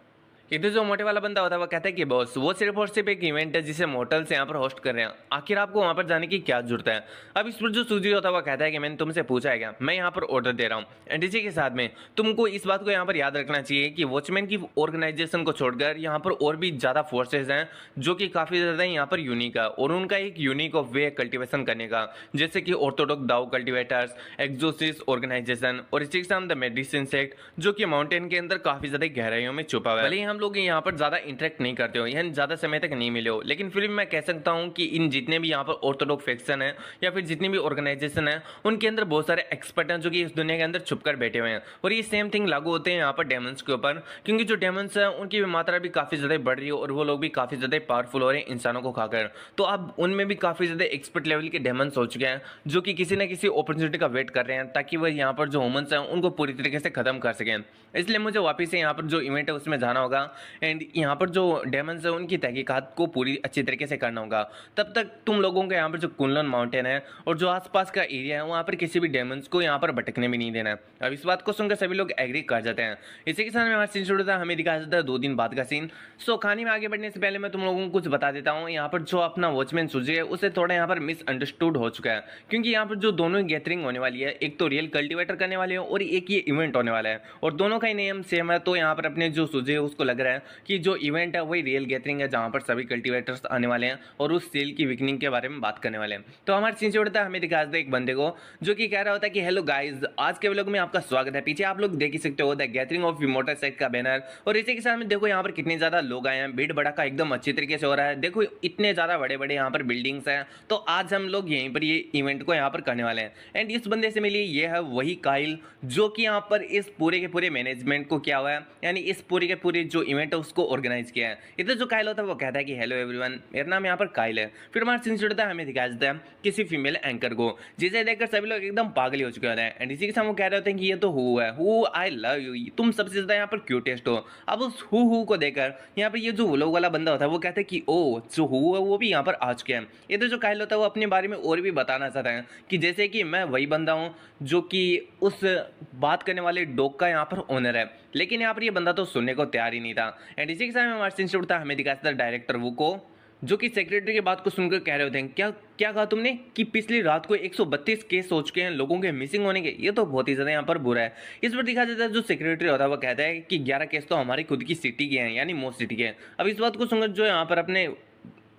इधर जो मोटे वाला बंदा होता है वो कहता है कि बॉस वो सिर्फ और सिर्फ एक इवेंट है जिसे मोटल्स यहाँ पर होस्ट कर रहे हैं, आखिर आपको वहाँ पर जाने की क्या जरूरत है? अब इस पर जो सूजी होता है वो कहता है कि मैंने तुमसे पूछा है क्या, मैं यहाँ पर ऑर्डर दे रहा हूँ। एंड इसी के साथ में तुमको इस बात को यहाँ पर याद रखना चाहिए कि वॉचमैन की ऑर्गेनाइजेशन को छोड़कर यहाँ पर और भी ज़्यादा फोर्सेज हैं जो कि काफ़ी ज़्यादा यहाँ पर यूनिक है, और उनका एक यूनिक ऑफ वे कल्टिवेशन करने का, जैसे कि ऑर्थोडॉक्स दाओ कल्टिवेटर्स, एक्सोसिस ऑर्गेनाइजेशन और इसी के साथ द मेडिसिन सेक्ट जो कि माउंटेन के अंदर काफ़ी ज़्यादा गहराइयों में छुपा हुआ है। भले ही हम लोग यहाँ पर ज़्यादा इंटरेक्ट नहीं करते हो, यानी ज़्यादा समय तक नहीं मिले हो, लेकिन फिर भी मैं कह सकता हूँ कि इन जितने भी यहाँ पर ऑर्थोडॉक्स फैक्शन है या फिर जितनी भी ऑर्गेनाइजेशन है उनके अंदर बहुत सारे एक्सपर्ट हैं जो कि इस दुनिया के अंदर छुपकर बैठे हुए हैं। और ये सेम थिंग लागू होते हैं यहाँ पर डेमन्स के ऊपर, क्योंकि जो डेमन्स हैं उनकी मात्रा भी काफ़ी ज़्यादा बढ़ रही है और वो लोग भी काफ़ी ज़्यादा पावरफुल हो रहे हैं इंसानों को खाकर। तो अब उनमें भी काफ़ी ज़्यादा एक्सपर्ट लेवल के डेमन्स हो चुके हैं जो कि किसी न किसी अपॉर्चुनिटी का वेट कर रहे हैं ताकि वह यहाँ पर जो ह्यूमंस हैं उनको पूरी तरीके से खत्म कर सकें। इसलिए मुझे वापस से यहाँ पर जो इवेंट है उसमें जाना होगा एंड यहाँ पर जो डेमन्स है उनकी तहकीकात को पूरी अच्छी तरीके से करना होगा। तब तक तुम लोगों को यहाँ पर जो कुनलुन माउंटेन है और जो आसपास का एरिया है वहाँ पर किसी भी डेमन्स को यहाँ पर भटकने भी नहीं देना है। अब इस बात को सुनकर सभी लोग एग्री कर जाते हैं। इसी के साथ में हमारा सीन शुरू होता है, हमें दिखाया जाता है 2 दिन बाद का सीन। सो कहानी में आगे बढ़ने से पहले मैं तुम लोगों को कुछ बता देता हूँ। यहाँ पर जो अपना वॉचमैन सुजी है उसे थोड़ा यहाँ पर मिसअंडरस्टूड हो चुका है, क्योंकि यहाँ पर जो दोनों गैदरिंग होने वाली है, एक तो रियल कल्टिवेटर करने वाले हैं और एक ये इवेंट होने वाला है, और दोनों का ही नेम सेम है। तो यहाँ पर अपने जो सुजी है उसको लग रहा है कि जो इवेंट है वही रियल गैदरिंग है जहाँ पर सभी कल्टिवेटर्स आने वाले हैं और उस सेल की विकनिंग के बारे में बात करने वाले हैं। तो हमारे सीन से उड़ता है, हमें दिखा देता है एक बंदे को जो कि कह रहा होता है कि हेलो गाइस, आज के व्लॉग में आपका स्वागत है। पीछे आप लोग देख ही सकते हो the gathering of immortal sect का बैनर, और इसी के साथ में देखो यहाँ पर कितने ज्यादा लोग आए हैं, भीड़ भड़का एकदम अच्छी तरीके से हो रहा है। देखो इतने ज्यादा बड़े बड़े यहाँ पर बिल्डिंग्स हैं। तो आज हम लोग यहीं पर ये इवेंट को यहाँ पर करने वाले हैं। एंड इस बंदे से मिली ये है वही काइल जो कि यहाँ पर इस पूरे के पूरे मैनेजमेंट को किया हुआ है, यानी इस पूरे के पूरे जो इवेंट है उसको ऑर्गेनाइज किया है। इधर जो काइल होता है वो कहता है कि हेलो एवरीवन, मेरा नाम यहाँ पर काइल है। फिर हमारा सीन होता है, हमें दिखाया जाता है किसी फीमेल एंकर को जिसे देखकर सभी लोग एकदम पागल हो चुके होते हैं। एंड इसी के साथ वो कह रहे होते हैं कि ये तो हु है, हु आई लव यू, तुम सबसे ज्यादा यहाँ पर क्यूटेस्ट हो। अब उस हु को देखकर यहाँ पर ये जो व्लॉग वाला बंदा होता है वो कहता है कि ओ जो हु है वो भी यहाँ पर आ चुके हैं। इधर जो काइल होता है वो अपने बारे में और भी बताना चाहता है कि जैसे कि मैं वही बंदा हूँ जो कि उस बात करने वाले डॉग का यहाँ पर ओनर है, लेकिन यहाँ पर ये बंदा तो सुनने को तैयार ही नहीं था। एंड इसी के साथ में हमारे सीन होता है, हमें दिखाता है डायरेक्टर वो को जो कि सेक्रेटरी की बात को सुनकर कह रहे होते हैं क्या क्या कहा तुमने कि पिछली रात को 132 केस हो चुके हैं लोगों के मिसिंग होने के, ये तो बहुत ही ज़्यादा यहाँ पर बुरा है। इस पर दिखा जाता है जो सेक्रेटरी होता है वो कहता है कि 11 केस तो हमारी खुद की सिटी के हैं, यानी मोस्ट सिटी के हैं। अब इस बात को सुनकर जो यहाँ पर अपने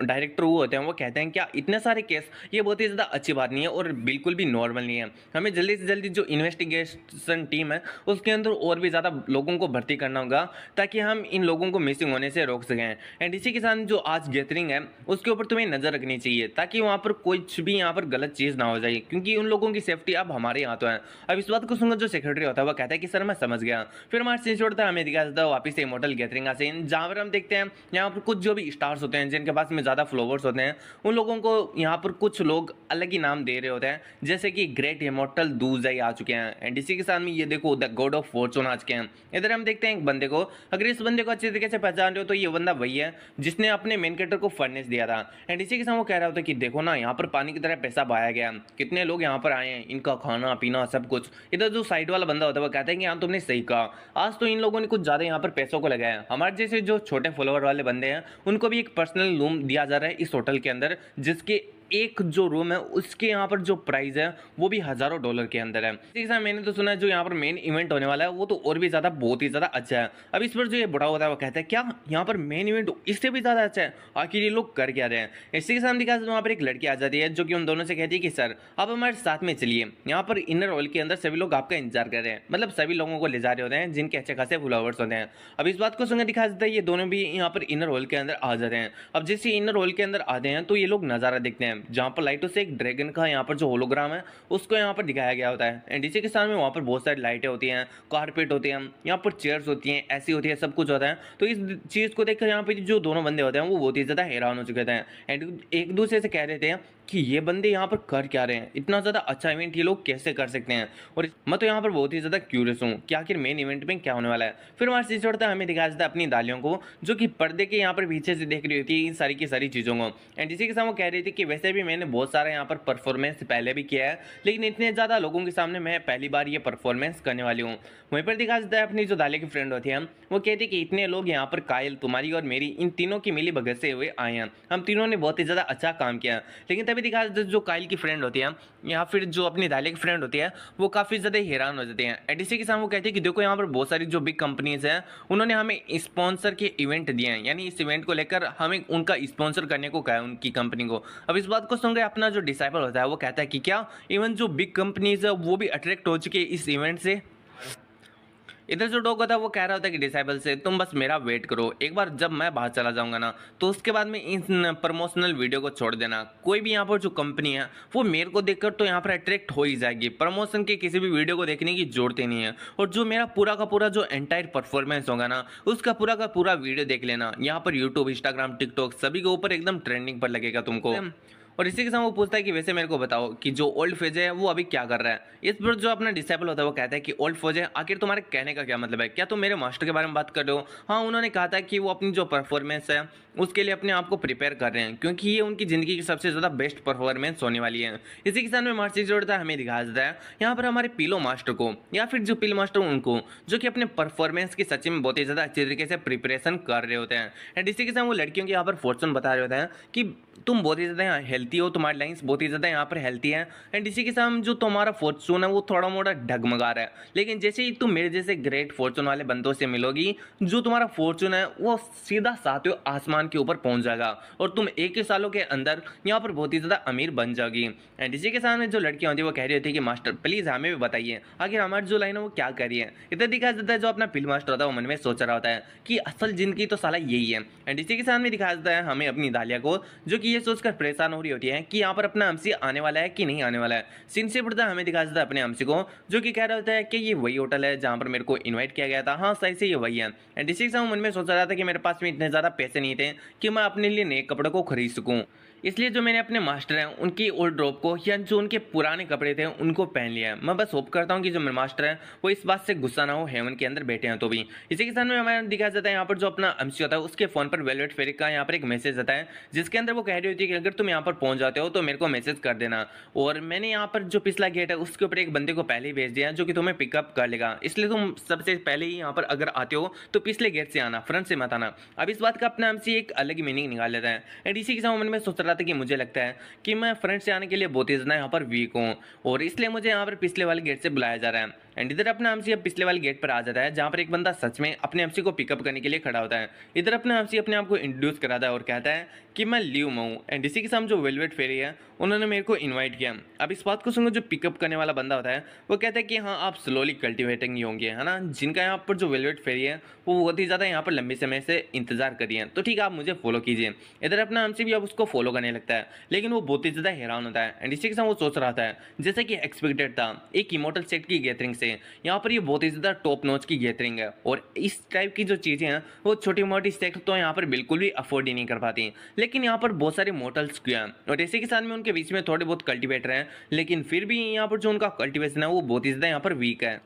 डायरेक्टर वो होते हैं वो कहते हैं क्या इतने सारे केस, ये बहुत ही ज़्यादा अच्छी बात नहीं है और बिल्कुल भी नॉर्मल नहीं है। हमें जल्दी से जल्दी जो इन्वेस्टिगेशन टीम है उसके अंदर और भी ज़्यादा लोगों को भर्ती करना होगा ताकि हम इन लोगों को मिसिंग होने से रोक सकें। एंड इसी के साथ जो आज गैदरिंग है उसके ऊपर तुम्हें नज़र रखनी चाहिए ताकि वहाँ पर कुछ भी यहाँ पर गलत चीज़ ना हो जाए, क्योंकि उन लोगों की सेफ्टी अब हमारे हाथों है। अब इस बात को सुनकर जो सेक्रेटरी होता है वो कहता है कि सर मैं समझ गया। फिर हमारे सीन छोड़ता है, हमें दिखाया जाता है वापस से इमॉर्टल गैदरिंग का सीन, जहाँ पर हम देखते हैं यहाँ पर कुछ जो भी स्टार्स होते हैं जिनके पास में ज़्यादा फॉलोवर्स होते हैं उन लोगों को यहाँ पर कुछ लोग अलग ही नाम दे रहे होते हैं, जैसे कि ग्रेट इमॉर्टल दूजाई आ चुके हैं। एंड इसी के साथ में ये देखो द गॉड ऑफ फॉर्चून आ चुके हैं। इधर हम देखते हैं एक बंदे को, अगर इस बंदे को अच्छे तरीके से पहचान रहे हो तो ये बंदा वही है जिसने अपने मेन कैरेक्टर को फर्नेस दिया था। एंड इसी के साथ वो कह रहा होता है कि देखो ना यहाँ पर पानी की तरह पैसा बहाया गया, कितने लोग यहाँ पर आए हैं, इनका खाना पीना सब कुछ। इधर जो साइड वाला बंदा होता है वो कहता है कि हाँ तुमने सही कहा, आज तो इन लोगों ने कुछ ज़्यादा यहाँ पर पैसों को लगाया। हमारे जैसे जो छोटे फॉलोअर वाले बंदे हैं उनको भी एक पर्सनल रूम दिया जा रहा है इस होटल के अंदर, जिसके एक जो रूम है उसके यहाँ पर जो प्राइस है वो भी हज़ारों डॉलर के अंदर है। इसी के साथ मैंने तो सुना है जो यहाँ पर मेन इवेंट होने वाला है वो तो और भी ज़्यादा बहुत ही ज़्यादा अच्छा है। अब इस पर जो ये बड़ा होता है वो कहता है क्या यहाँ पर मेन इवेंट इससे भी ज़्यादा अच्छा है, आखिर ये लोग कर क्या रहे हैं। इसी के साथ दिखा वहाँ पर एक लड़की आ जाती है जो कि उन दोनों से कहती है कि सर आप हमारे साथ में चलिए, यहाँ पर इनर हॉल के अंदर सभी लोग आपका इंतजार कर रहे हैं, मतलब सभी लोगों को ले जा रहे होते हैं जिनके अच्छे खासे फॉलोवर्स होते हैं। अब इस बात को सुनकर दिखा जाता है ये दोनों भी यहाँ पर इनर हॉल के अंदर आ जाते हैं। अब जैसे इनर हॉल के अंदर आते हैं तो ये लोग नज़ारा देखते हैं जहाँ पर लाइटों से एक ड्रैगन का यहाँ पर जो होलोग्राम है उसको यहाँ पर दिखाया गया होता है। एंड इसी के साथ में वहाँ पर बहुत सारी लाइटें होती हैं, कारपेट होते हैं, यहाँ पर चेयर्स होती हैं, ऐसी होती है, सब कुछ होता है। तो इस चीज़ को देखकर यहाँ पर जो दोनों बंदे होते हैं वो बहुत ही ज़्यादा हैरान हो चुके थे एंड एक दूसरे से कह रहे थे कि ये बंदे यहाँ पर कर क्या रहे हैं, इतना ज़्यादा अच्छा इवेंट ये लोग कैसे कर सकते हैं। और मैं तो यहाँ पर बहुत ही ज़्यादा क्यूरियस हूँ कि आखिर मेन इवेंट में क्या होने वाला है। फिर वहाँ से छोड़ता है हमें दिखाया जाता है अपनी दालियों को जो कि पर्दे के यहाँ पर पीछे से देख रही होती है इन सारी की सारी चीज़ों को। एंड इसी के साथ वो कह रही थी कि वैसे भी मैंने बहुत सारा यहाँ पर परफॉर्मेंस पहले भी किया है, लेकिन इतने ज़्यादा लोगों के सामने मैं पहली बार ये परफॉर्मेंस करने वाली हूँ। वहीं पर दिखा जाता है अपनी जो दालिया की फ्रेंड होती है वो कहती है कि इतने लोग यहाँ पर कायल, तुम्हारी और मेरी, इन तीनों की मिली भगत से हुए आए हैं, हम तीनों ने बहुत ही ज़्यादा अच्छा काम किया। लेकिन तभी दिखा जाता है जो कायल की फ्रेंड होती है या फिर जो अपनी दालिया की फ्रेंड होती है वो काफ़ी ज़्यादा हैरान हो जाती हैं। एंड इसी के साथ वो कहती है कि देखो यहाँ पर बहुत सारी जो बिग कंपनीज हैं उन्होंने हमें स्पॉन्सर के इवेंट दिए हैं, यानी इस इवेंट को लेकर हमें उनका स्पॉन्सर करने को कहा है उनकी कंपनी को। अब इस बात को सुनकर अपना जो डिसाइपल होता है वो कहता है कि क्या इवन जो बिग कंपनीज है वो भी अट्रैक्ट हो चुके हैं इस इवेंट से। इधर जो डॉग होता है वो कह रहा होता है कि डिसाइबल से तुम बस मेरा वेट करो, एक बार जब मैं बाहर चला जाऊंगा ना तो उसके बाद में इन प्रमोशनल वीडियो को छोड़ देना। कोई भी यहाँ पर जो कंपनी है वो मेरे को देखकर तो यहाँ पर अट्रैक्ट हो ही जाएगी, प्रमोशन के किसी भी वीडियो को देखने की जरूरत ही नहीं है। और जो मेरा पूरा का पूरा जो एंटायर परफॉर्मेंस होगा ना उसका पूरा का पूरा वीडियो देख लेना, यहाँ पर यूट्यूब, इंस्टाग्राम, टिकटॉक सभी के ऊपर एकदम ट्रेंडिंग पर लगेगा तुमको। और इसी के साथ वो पूछता है कि वैसे मेरे को बताओ कि जो ओल्ड फेज है वो अभी क्या कर रहा है। इस पर जो अपना डिसेबल होता है वो कहता है कि ओल्ड फेज है, आखिर तुम्हारे कहने का क्या मतलब है, क्या तुम मेरे मास्टर के बारे में बात कर रहे हो। हाँ, उन्होंने कहा था कि वो अपनी जो परफॉर्मेंस है उसके लिए अपने आप को प्रिपेयर कर रहे हैं क्योंकि ये उनकी ज़िंदगी की सबसे ज़्यादा बेस्ट परफॉर्मेंस होने वाली है। इसी के साथ में मार्च जोड़ता है हमें दिखाया जाता है यहाँ पर हमारे पिलो मास्टर को या फिर जो पिल मास्टर उनको, जो कि अपने परफॉर्मेंस की सच्ची में बहुत ही ज़्यादा अच्छी तरीके से प्रिपरेशन कर रहे होते हैं। एंड इसी के साथ वो लड़कियों के यहाँ पर फॉर्चून बता रहे होते हैं कि तुम बहुत ही ज़्यादा हेल्थी हो, तुम्हारी लाइन्स बहुत ही ज़्यादा यहाँ पर हेल्थी है। एंड इसी के साथ जो तुम्हारा फॉर्चून है वो थोड़ा मोड़ा डगमगा रहा है, लेकिन जैसे ही तुम मेरे जैसे ग्रेट फॉर्चून वाले बंदों से मिलोगी जो तुम्हारा फॉर्चून है वो सीधा सातवें आसमान के ऊपर पहुंच जाएगा और तुम एक ही सालों के अंदर यहाँ पर बहुत ही ज़्यादा अमीर बन जाओगी। एंड इसी के साथ में जो लड़कियाँ होती है वो कह रही होती है कि मास्टर प्लीज़ हमें भी बताइए आखिर हमारी जो लाइन है वो क्या कह रही है। इधर दिखाया जाता है जो अपना पिल मास्टर होता है वो मन में सोच रहा होता है कि असल जिंदगी तो साला यही है। एंड इसी के साथ में दिखाया जाता है हमें अपनी दालिया को जो कि ये सोचकर परेशान हो रही होती है कि यहाँ पर अपना एमसी आने वाला है कि नहीं आने वाला है। सीन से पड़ता है हमें दिखाया जाता है अपने एमसी को जो कि कह रहा होता है कि ये वही होटल है जहाँ पर मेरे को इन्वाइट किया गया था, हाँ सही से ये वही है। एंड इसी के साथ मन में सोच रहा था कि मेरे पास में इतने ज़्यादा पैसे नहीं थे कि मैं अपने लिए नए कपड़ों को खरीद सकूँ, इसलिए जो मैंने अपने मास्टर हैं उनकी ओल्ड ड्रॉप को या जो उनके पुराने कपड़े थे उनको पहन लिया है। मैं बस होप करता हूँ कि जो मेरे मास्टर हैं वो इस बात से गुस्सा ना हो हेवन के अंदर बैठे हैं तो भी। इसी के साथ में हमें दिखाया जाता है यहाँ पर जो अपना एमसी होता है उसके फ़ोन पर वेलवेट फेरिक का यहाँ पर एक मैसेज आता है जिसके अंदर वो कह रही होती है कि अगर तुम यहाँ पर पहुँच जाते हो तो मेरे को मैसेज कर देना। और मैंने यहाँ पर जो पिछला गेट है उसके ऊपर एक बंदे को पहले ही भेज दिया जो कि तुम्हें पिकअप कर लेगा, इसलिए तुम सबसे पहले ही यहाँ पर अगर आते हो तो पिछले गेट से आना, फ्रंट से मत आना। अब इस बात का अपना एमसी एक अलग ही मीनिंग निकाल लेता है। एंड इसी के साथ मन में सोच रहा था कि मुझे लगता है कि मैं फ्रंट से आने के लिए बहुत ही ज़्यादा यहाँ पर वीक हूँ और इसलिए मुझे यहाँ पर पिछले वाले गेट से बुलाया जा रहा है। एंड इधर अपना एमसी अब पिछले वाले गेट पर आ जाता है जहाँ पर एक बंदा सच में अपने एमसी को पिकअप करने के लिए खड़ा होता है। इधर अपना एमसी अपने आप को इंट्रोड्यूस कराता है और कहता है कि मैं लियो हूँ एंड इसी के साथ जो वेलवेट फेरी है उन्होंने मेरे को इनवाइट किया। अब इस बात को सुनकर जो पिकअप करने वाला बंदा होता है वो कहता है कि हाँ आप स्लोली कल्टिवेटिंग ही होंगे है ना, जिनका यहाँ पर जो वेलवेट फेरी है वो बहुत ही ज़्यादा यहाँ पर लंबे समय से इंतजार करिए, तो ठीक है आप मुझे फॉलो कीजिए। इधर अपना एमसी भी अब उसको फॉलो करने लगता है लेकिन वो बहुत ही ज़्यादा हैरान होता है एंड इसी के साथ वो सोच रहा था जैसे कि एक्सपेक्टेड था एक इमोर्टल सेट की गैदरिंग से यहाँ पर ये बहुत ही ज़्यादा टॉप नॉच की गैदरिंग है और इस टाइप की जो चीज़ें हैं वो छोटी मोटी सेट तो यहाँ पर बिल्कुल भी अफोर्ड ही नहीं कर पाती, लेकिन यहाँ पर बहुत सारे मोटल्स किया और इसी के साथ में उनके बीच में थोड़े बहुत कल्टिवेटर हैं लेकिन फिर भी यहाँ पर जो उनका कल्टिवेशन है वो बहुत ही ज़्यादा यहाँ पर वीक है।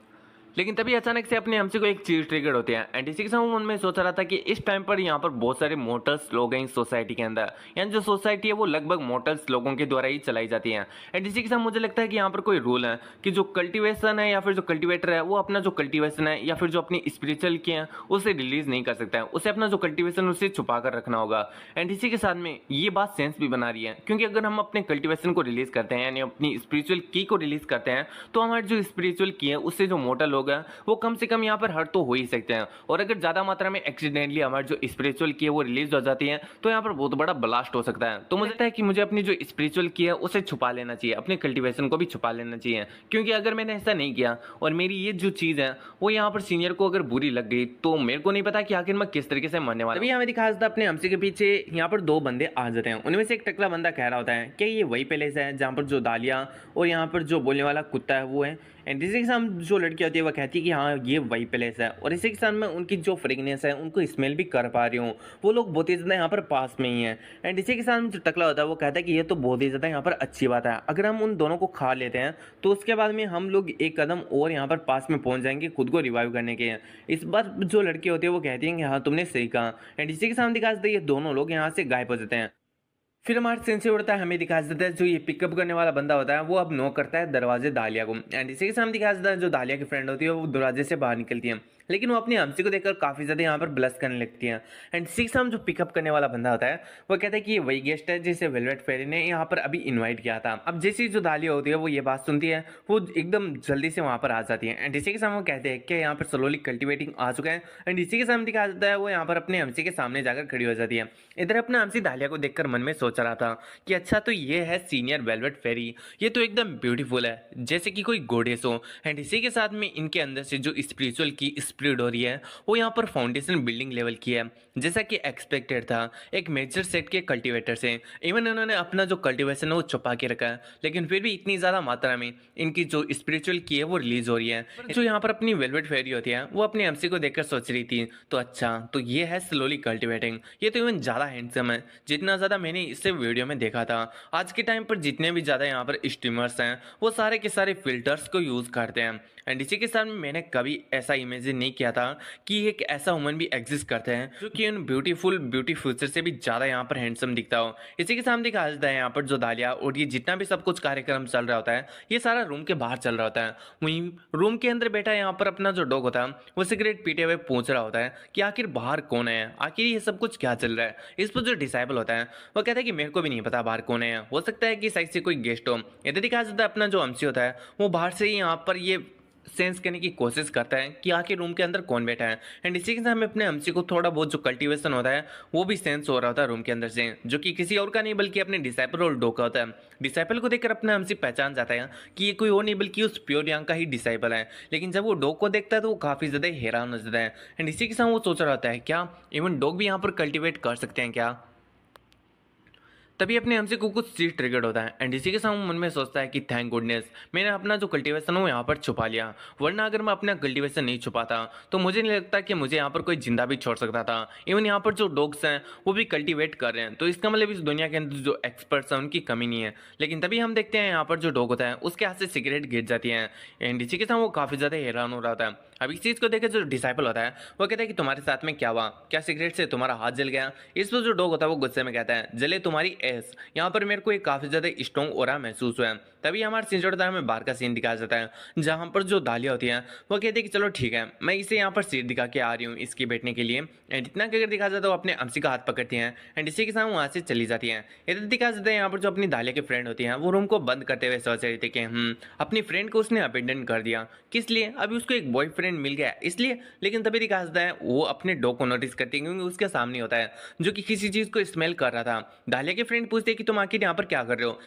लेकिन तभी अचानक से अपने एमसी को एक चीज ट्रिगर होती है एंड इसी के साथ वो मन में सोच रहा था कि इस टाइम पर यहाँ पर बहुत सारे मोटर्स लोग हैं इस सोसाइटी के अंदर, यानी जो सोसाइटी है वो लगभग मोटर्स लोगों के द्वारा ही चलाई जाती है। एंड इसी के साथ मुझे लगता है कि यहाँ पर कोई रूल है कि जो कल्टिवेशन है या फिर जो कल्टिवेटर है वो अपना जो कल्टिवेशन है या फिर जो अपनी स्पिरिचुअल की है उसे रिलीज नहीं कर सकता है, उसे अपना जो कल्टिवेशन उसे छुपा कर रखना होगा। एंड इसी के साथ में ये बात सेंस भी बना रही है क्योंकि अगर हम अपने कल्टिवेशन को रिलीज करते हैं यानी अपनी स्पिरिचुअल की को रिलीज करते हैं तो हमारी जो स्पिरिचुअल की है उससे जो मोटल लोग हैं वो कम से कम यहाँ पर हर्ट तो हो ही सकते हैं, और अगर ज्यादा मात्रा में एक्सीडेंटली हमारी जो स्पिरिचुअल की है वो रिलीज हो जाती है तो यहाँ पर बहुत बड़ा ब्लास्ट हो सकता है। तो मुझे लगता है कि मुझे अपनी जो स्पिरिचुअल की है उसे छुपा लेना चाहिए, अपने कल्टिवेशन को भी छुपा लेना चाहिए, क्योंकि अगर मैंने ऐसा नहीं किया और मेरी ये जो चीज है वो यहाँ पर सीनियर को अगर बुरी लग गई तो मेरे को नहीं पता कि आखिर मैं किस तरीके से मरने वाला। अभी हमें दिखा था अपने एमसी के पीछे यहाँ पर दो बंदे आ जाते हैं, उनमें से एक टकला बंदा कह रहा होता है कि ये वही पैलेस है जहाँ पर जो दालिया और यहाँ पर जो बोलने वाला कुत्ता है वो है। एंड इसी के साथ जो लड़की होती है वह कहती है कि हाँ ये वही प्लेस है, और इसी के साथ में उनकी जो फ्रेगनेंस है उनको स्मेल भी कर पा रही हूँ, वो लोग बहुत ही ज़्यादा यहाँ पर पास में ही है। एंड इसी के साथ में जो टकला होता है वो कहता है कि ये तो बहुत ही ज़्यादा यहाँ पर अच्छी बात है, अगर हम उन दोनों को खा लेते हैं तो उसके बाद में हम लोग एक कदम और यहाँ पर पास में पहुँच जाएंगे खुद को रिवाइव करने के। इस बार जो लड़की होती है वो कहती है कि हाँ तुमने सही कहा। एंड इसी के साथ दिखा देते ये दोनों लोग यहाँ से गायब हो जाते हैं। फिर हमारे सेंस उड़ता है, हमें दिखा देता है जो ये पिकअप करने वाला बंदा होता है वो अब नॉक करता है दरवाजे दालिया को। एंड इसी के सामने दिखा देता है जो दालिया की फ्रेंड होती है वो दरवाजे से बाहर निकलती है, लेकिन वो अपनी एमसी को देखकर काफ़ी ज़्यादा यहाँ पर ब्लश करने लगती है। एंड इसी के सामने जो पिकअप करने वाला बंदा होता है वो कहता है कि ये वही गेस्ट है जिसे वेलवेट फेरी ने यहाँ पर अभी इन्वाइट किया था। अब जैसी जो दालिया होती है वो ये बात सुनती है वो एकदम जल्दी से वहाँ पर आ जाती है। एंड इसी के सामने वो कहते हैं कि यहाँ पर स्लोली कल्टिवेटिंग आ चुका है। एंड इसी के सामने दिखा देता है वो यहाँ पर अपने एमसी के सामने जाकर खड़ी हो जाती है। इधर अपना एमसी दालिया को देखकर मन में सोच रहा था कि अच्छा तो ये है सीनियर वेलवेट फेरी, ये तो एकदम ब्यूटीफुल है जैसे कि कोई गोडेस हो। एंड इसी के साथ में इनके अंदर से जो स्पिरिचुअल की स्प्रिट हो रही है वो यहाँ पर फाउंडेशन बिल्डिंग लेवल की है जैसा कि एक्सपेक्टेड था एक मेजर सेट के कल्टीवेटर से। इवन इन्होंने अपना जो कल्टीवेशन है वो छुपा के रखा है, लेकिन फिर भी इतनी ज़्यादा मात्रा में इनकी जो स्पिरिचुअल की है वो रिलीज हो रही है। जो यहाँ पर अपनी वेलवेट फेरी होती है वो अपने एमसी को देखकर सोच रही थी तो अच्छा तो ये है स्लोली कल्टिवेटिंग, ये तो इवन ज़्यादा हैंडसम है जितना ज़्यादा मैंने इससे वीडियो में देखा था। आज के टाइम पर जितने भी ज़्यादा यहाँ पर स्ट्रीमर्स हैं वो सारे के सारे फिल्टर्स को यूज़ करते हैं। एंड इसी के साथ मैंने कभी ऐसा इमेजिन नहीं किया था कि एक ऐसा वुमन भी एग्जिस्ट करते हैं जो कि उन ब्यूटी फ्यूचर से भी ज़्यादा यहाँ पर हैंडसम दिखता हो। इसी के सामने दिखा देता है यहाँ पर जो दालिया और ये जितना भी सब कुछ कार्यक्रम चल रहा होता है ये सारा रूम के बाहर चल रहा होता है। वहीं रूम के अंदर बैठा यहाँ पर अपना जो डॉग होता है वो सिगरेट पीते हुए पूछ रहा होता है कि आखिर बाहर कौन है, आखिर ये सब कुछ क्या चल रहा है। इस पर जो डिसाइबल होता है वो कहता है कि मेरे को भी नहीं पता बाहर कौन है, हो सकता है कि साइड से कोई गेस्ट हो। इधर दिखा देता है अपना जो एमसी होता है वो बाहर से ही यहाँ पर ये सेंस करने की कोशिश करता है कि आखिर रूम के अंदर कौन बैठा है। एंड इसी के साथ में अपने एमसी को थोड़ा बहुत जो कल्टीवेशन होता है वो भी सेंस हो रहा होता है रूम के अंदर से, जो कि किसी और का नहीं बल्कि अपने डिसाइपल और डॉग का होता है। डिसाइपल को देखकर अपना एमसी पहचान जाता है कि ये कोई और नहीं बल्कि उस प्योर यांग का ही डिसाइपल है, लेकिन जब वो डॉग को देखता है तो वो काफ़ी ज़्यादा हैरान हो जाता है। एंड इसी के साथ वो सोच रहा होता है क्या इवन डॉग भी यहाँ पर कल्टिवेट कर सकते हैं क्या। तभी अपने एमसी को कुछ चीज ट्रिगर्ड होता है एंड इसी के साथ मन में सोचता है कि थैंक गुडनेस मैंने अपना जो कल्टीवेशन हो यहाँ पर छुपा लिया, वरना अगर मैं अपना कल्टीवेशन नहीं छुपाता तो मुझे नहीं लगता कि मुझे यहाँ पर कोई जिंदा भी छोड़ सकता था। इवन यहाँ पर जो डॉग्स हैं वो भी कल्टीवेट कर रहे हैं, तो इसका मतलब इस दुनिया के अंदर जो एक्सपर्ट्स हैं उनकी कमी नहीं है। लेकिन तभी हम देखते हैं यहाँ पर जो डॉग होता है उसके हाथ से सिगरेट गिर जाती है एंड इसी के साथ वो काफ़ी ज़्यादा हैरान हो रहा था। अब इस चीज़ को देकर जो डिसाइपल होता है वो कहता है कि तुम्हारे साथ में क्या हुआ, क्या सिगरेट से तुम्हारा हाथ जल गया। इस पर जो डॉग होता है वो गुस्से में कहता है जले तुम्हारी एस, यहाँ पर मेरे को एक काफ़ी ज़्यादा स्ट्रॉन्ग ओरा महसूस हुआ है। तभी हमारा सीन जोड़ता है, हमें बाहर का सीन दिखाया जाता है जहाँ पर जो दालिया होती है वो कहती है कि चलो ठीक है मैं इसे यहाँ पर सीट दिखा के आ रही हूँ इसकी बैठने के लिए। एंड इतना कहकर दिखाया जाता है वो अपने अमसी का हाथ पकड़ती हैं एंड इसी के साथ वहाँ से चली जाती हैं। इधर दिखाया जाता है यहाँ पर जो अपनी दालिया की फ्रेंड होती हैं वो रूम को बंद करते हुए सोच रही थी कि अपनी फ्रेंड को उसने अबेंडन कर दिया, किस लिए, अभी उसको एक बॉयफ्रेंड मिल गया इसलिए। लेकिन तभी दिखाया जाता है वो अपने डॉग को नोटिस करती है क्योंकि उसके सामने होता है जो कि किसी चीज़ को स्मेल कर रहा था। दालिया की फ्रेंड पूछती है कि तुम आखिर यहाँ पर क्या कर रहे हो।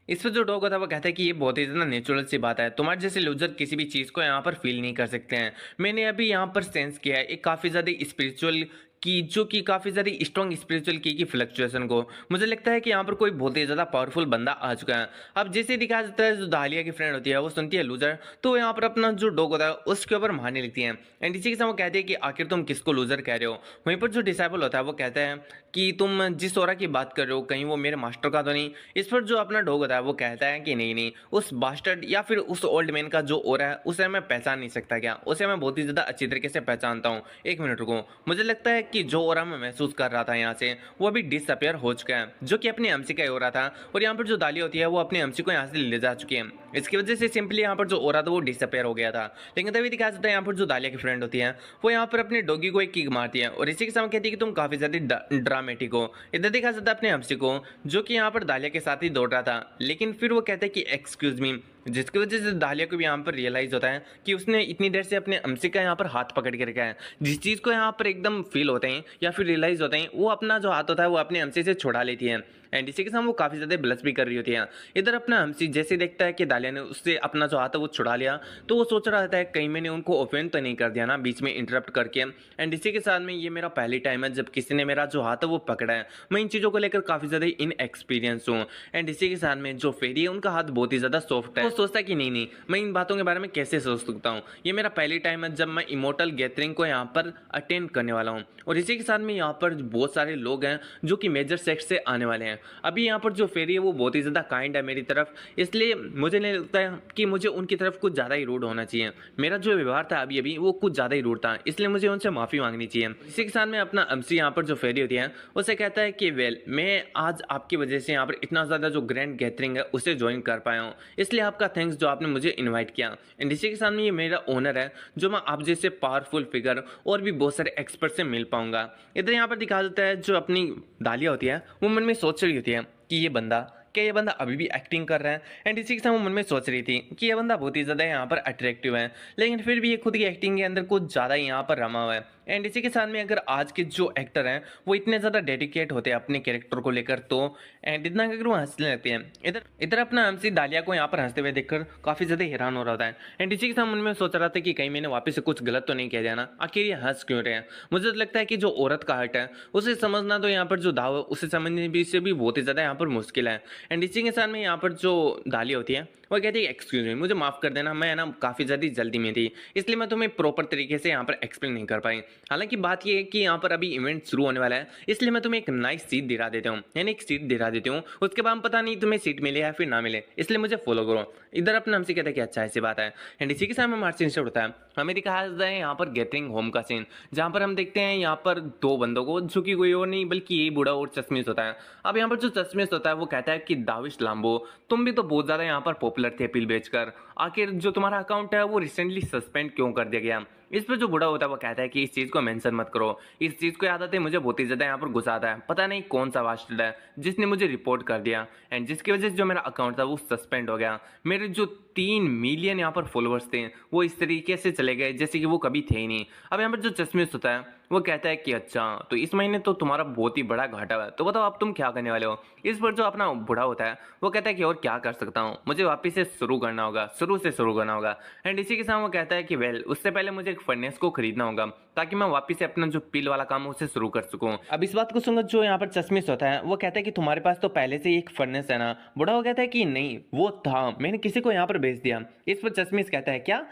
इस पर जो डॉग होता है वो कहता है कि ये बहुत ही ज़्यादा नेचुरल सी बात है, तुम्हारे जैसे लूजर किसी भी चीज़ को यहाँ पर फील नहीं कर सकते हैं। मैंने अभी यहाँ पर सेंस किया है एक काफ़ी ज़्यादा स्पिरिचुअल की, जो कि काफ़ी ज़्यादा स्ट्रॉन्ग स्पिरिचुअल की फ्लक्चुएशन को। मुझे लगता है कि यहाँ पर कोई बहुत ही ज़्यादा पावरफुल बंदा आ चुका है। अब जैसे दिखाया जाता है जो दालिया की फ्रेंड होती है वो सुनती है लूजर, तो यहाँ पर अपना जो डॉग होता है उसके ऊपर मारने लगती है। एंड इसी के साथ वो कहती है कि आखिर तुम किसको लूजर कह रहे हो। वहीं पर जो डिसाइबल होता है वो कहता है कि तुम जिस ओरा की बात कर रहे हो कहीं वो मेरे मास्टर का तो नहीं। इस पर जो अपना डॉग होता है वो कहता है कि नहीं नहीं, उस बास्टर्ड या फिर उस ओल्ड मैन का जो ओरा है उसे मैं पहचान नहीं सकता क्या, उसे मैं बहुत ही ज़्यादा अच्छी तरीके से पहचानता हूँ। एक मिनट रुको, मुझे लगता है कि जो ओरा मैं महसूस कर रहा था यहाँ से वो अभी डिसअपियर हो चुका है, जो कि अपने एमसी का ओरा था। और यहाँ पर जो दालिया होती है वो अपने एमसी को यहाँ से ले जा चुकी है, इसकी वजह से सिंपली यहाँ पर जो ओरा था वो डिसअपियर हो गया था। लेकिन तभी दिखाया जाता है यहाँ पर जो दालिया की फ्रेंड होती है वो यहाँ पर अपने डॉगी को एक किक मारती है और इसी के साथ कहती है कि तुम काफ़ी ज़्यादा ड्रामेटिक हो। इधर दिखा जाता है अपने एमसी को जो कि यहाँ पर दालिया के साथ ही दौड़ रहा था, लेकिन फिर वो कहते हैं कि एक्सक्यूज मी, जिसकी वजह से दालिया को भी यहाँ पर रियलाइज होता है कि उसने इतनी देर से अपने अमसी का यहाँ पर हाथ पकड़ के रखा है। जिस चीज़ को यहाँ पर एकदम फील होते हैं या फिर रियलाइज होते हैं वो अपना जो हाथ होता है वो अपने अमसी से छुड़ा लेती है। एंड इसी के साथ वो काफ़ी ज़्यादा ब्लश भी कर रही होती है। इधर अपना अमसी जैसे देखता है कि दालिया ने उससे अपना जो हाथ है वो छुड़ा लिया तो वो सोच रहा था कहीं मैंने उनको ऑफेंड तो नहीं कर दिया ना बीच में इंटरप्ट करके। एंड इसी के साथ में ये मेरा पहली टाइम है जब किसी ने मेरा जो हाथ है वो पकड़ा है। मैं इन चीज़ों को लेकर काफ़ी ज़्यादा इन एक्सपीरियंस हूँ। एंड इसी के साथ में जो फेरी है उनका हाथ बहुत ही ज़्यादा सॉफ्ट है। वो सोचता है कि नहीं नहीं, मैं इन बातों के बारे में कैसे सोच सकता हूँ, ये मेरा पहली टाइम है जब मैं इमोर्टल गैदरिंग को यहाँ पर अटेंड करने वाला हूँ। और इसी के साथ में यहाँ पर बहुत सारे लोग हैं जो कि मेजर सेक्स से आने वाले हैं। अभी यहाँ पर जो फेरी है वो बहुत ही ज़्यादा काइंड है मेरी तरफ, इसलिए मुझे नहीं लगता है कि मुझे उनकी तरफ कुछ ज़्यादा ही रूड होना चाहिए। मेरा जो व्यवहार था अभी अभी वो कुछ ज़्यादा ही रूड था, इसलिए मुझे उनसे माफ़ी मांगनी चाहिए। इसी के साथ में अपना एमसी यहाँ पर जो फेरी होती है उसे कहता है कि वेल मैं आज आपकी वजह से यहाँ पर इतना ज़्यादा जो ग्रैंड गैदरिंग है उसे ज्वाइन कर पाया हूँ, इसलिए आपका थैंक्स जो आपने मुझे इन्वाइट किया। एंड इसी के साथ में ये मेरा ओनर है जो मैं आप जैसे पावरफुल फिगर और भी बहुत सारे एक्सपर्ट से मिल पाऊंगा। इधर यहाँ पर दिखा देता है जो अपनी दालिया होती है वो मन में सोच रही होती है कि ये बंदा अभी भी एक्टिंग कर रहा है। एंड इसी के साथ वो मन में सोच रही थी कि ये बंदा बहुत ही ज़्यादा यहाँ पर अट्रैक्टिव है, लेकिन फिर भी ये खुद की एक्टिंग के अंदर कुछ ज़्यादा यहाँ पर रमा हुआ है। एंड इसी के साथ में अगर आज के जो एक्टर हैं वो इतने ज़्यादा डेडिकेट होते हैं अपने कैरेक्टर को लेकर तो एंड इतना अगर वो हंसने लगते हैं। इधर इधर अपना एमसी दालिया को यहाँ पर हंसते हुए देखकर काफ़ी ज़्यादा हैरान हो रहा था। एंड इसी के साथ मन में सोच रहा था कि कहीं मैंने वापस से कुछ गलत तो नहीं कह दिया ना, आखिर ये हंस क्यों रहे हैं। मुझे तो लगता है कि जो औरत का हर्ट है उसे समझना तो यहाँ पर जो दाव है उसे समझने भी से भी बहुत ही ज़्यादा यहाँ पर मुश्किल है। एंड इसी के साथ में यहाँ पर जो दालिया होती है वो कहती है एक्सक्यूज मी, मुझे माफ़ कर देना, मैं ना काफ़ी ज़्यादा जल्दी में थी इसलिए मैं तुम्हें प्रॉपर तरीके से यहाँ पर एक्सप्लेन नहीं कर पाई। हालांकि बात ये है कि यहाँ पर अभी इवेंट शुरू होने वाला है इसलिए मैं तुम्हें एक नाइस सीट दिला देता हूँ, यानी एक सीट दिला देती हूँ, उसके बाद पता नहीं तुम्हें सीट मिले या फिर ना मिले, इसलिए मुझे फॉलो करो। इधर अपना हमसे कहता है कि अच्छा ऐसी बात है। एंड इसी के साथ में हमारा सीन शुरू होता है, हमें दिखाया जाता है यहाँ पर गैदरिंग होम का सीन जहाँ पर हम देखते हैं यहाँ पर दो बंदों को जो कि कोई और नहीं बल्कि यही बूढ़ा और चश्मिश होता है। अब यहाँ पर जो चश्मिश होता है वो कहता है कि दाविश लाम्बो तुम भी तो बहुत ज़्यादा यहाँ पर पॉपुलर थे पील बेचकर, आखिर जो तुम्हारा अकाउंट है वो रिसेंटली सस्पेंड क्यों कर दिया गया। इस पर जो बूढ़ा होता है वो कहता है कि इस चीज़ को मेंशन मत करो, इस चीज़ को याद आते मुझे बहुत ही ज़्यादा यहाँ पर गुस्सा आता है, पता नहीं कौन सा बास्टर्ड है जिसने मुझे रिपोर्ट कर दिया एंड जिसकी वजह से जो मेरा अकाउंट था वो सस्पेंड हो गया। मेरे जो 3 मिलियन यहाँ पर फॉलोअर्स थे वो इस तरीके से चले गए जैसे कि वो कभी थे ही नहीं। अब यहाँ पर जो चश्मिश होता है वो कहता है कि अच्छा तो इस महीने तो तुम्हारा बहुत ही बड़ा घाटा है, तो बताओ अब तुम क्या करने वाले हो। इस पर जो अपना बूढ़ा होता है वो कहता है कि और क्या कर सकता हूँ, मुझे वापस से शुरू करना होगा, शुरू से शुरू करना होगा। एंड इसी के साथ वो कहता है कि वेल उससे पहले मुझे एक फर्नेस को खरीदना होगा ताकि मैं वापस से अपना जो पिल वाला काम उसे शुरू कर सकूं। अब इस बात को सुनकर जो यहाँ पर चश्मिश होता है वो कहता है कि तुम्हारे पास तो पहले से एक फर्नेस है ना। बूढ़ा वो कहता है कि नहीं वो था, मैंने किसी को यहाँ पर भेज दिया। इस पर चश्मिश कहता है क्या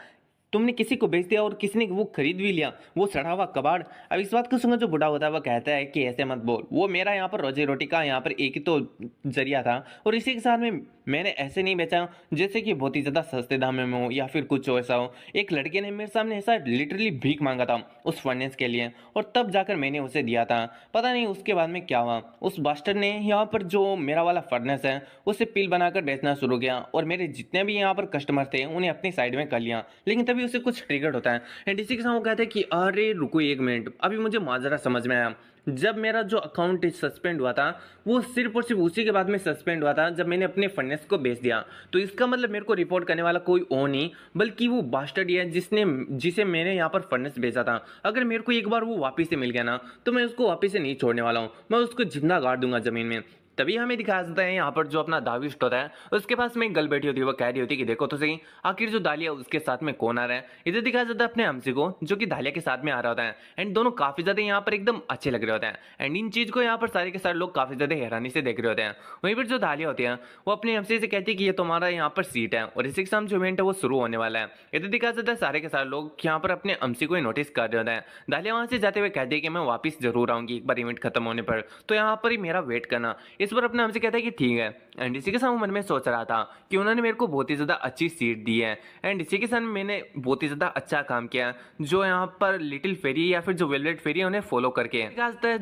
तुमने किसी को बेच दिया और किसी ने वो खरीद भी लिया, वो सड़ा हुआ कबाड़। अब इस बात को सुनकर जो बूढ़ा होता है वो कहता है कि ऐसे मत बोल, वो मेरा यहाँ पर रोजी रोटी का यहाँ पर एक ही तो जरिया था और इसी के साथ में मैंने ऐसे नहीं बेचा जैसे कि बहुत ही ज़्यादा सस्ते दाम में हो या फिर कुछ ऐसा हो। एक लड़के ने मेरे सामने ऐसा लिटरली भीख मांगा था उस फर्नेस के लिए, और तब जाकर मैंने उसे दिया था। पता नहीं उसके बाद में क्या हुआ, उस बास्टर ने यहाँ पर जो मेरा वाला फर्नेस है उसे पिल बनाकर बेचना शुरू किया, और मेरे जितने भी यहाँ पर कस्टमर थे उन्हें अपनी साइड में कर लिया। लेकिन तभी उसे कुछ ट्रिगर होता है, एंड इसी के साथ वो कहते हैं कि अरे रुको एक मिनट, अभी मुझे माजरा समझ में आया। जब मेरा जो अकाउंट सस्पेंड हुआ था वो सिर्फ और सिर्फ उसी के बाद में सस्पेंड हुआ था जब मैंने अपने फंडेस को बेच दिया। तो इसका मतलब मेरे को रिपोर्ट करने वाला कोई और नहीं बल्कि वो बास्टर्ड ही है जिसे मैंने यहाँ पर फंडेस बेचा था। अगर मेरे को एक बार वो वापस से मिल गया ना तो मैं उसको वापस से नहीं छोड़ने वाला हूँ, मैं उसको जिंदा गाड़ दूंगा जमीन में। तभी हमें दिखाया जाता है यहाँ पर जो अपना दाविस्ट होता है उसके पास में एक गर्ल बैठी होती है, वो कह रही होती है कि देखो तो सही आखिर जो दालिया उसके साथ में कौन आ रहा है। इधर दिखाया जाता है अपने हमसे को जो कि दालिया के साथ में आ रहा होता है, एंड दोनों काफी ज्यादा यहाँ पर एकदम अच्छे लग रहे होते हैं, एंड इन चीज को यहाँ पर सारे के सारे लोग काफी ज्यादा हैरानी से देख रहे होते हैं। वहीं पर जो दालिया होती है वो अपने हमसे से कहती है कि ये तुम्हारा यहाँ पर सीट है और इसी के साथ जो इवेंट है वो शुरू होने वाला है। इधर दिखाया जाता है सारे के सारे लोग यहाँ पर अपने हमसे को नोटिस कर रहे होते हैं। दालिया वहां से जाते हुए कहती है कि मैं वापस जरूर आऊंगी एक बार इवेंट खत्म होने पर, तो यहाँ पर ही मेरा वेट करना। इस बार अपने हमसे कहता है कि ठीक है, एंड इसी के साथ मन में सोच रहा था कि उन्होंने मेरे को बहुत ही ज़्यादा अच्छी सीट दी है, एंड इसी के साथ मैंने बहुत ही ज़्यादा अच्छा काम किया जो यहाँ पर लिटिल फेरी या फिर जो वेलवेट फेरी है उन्हें फॉलो करके।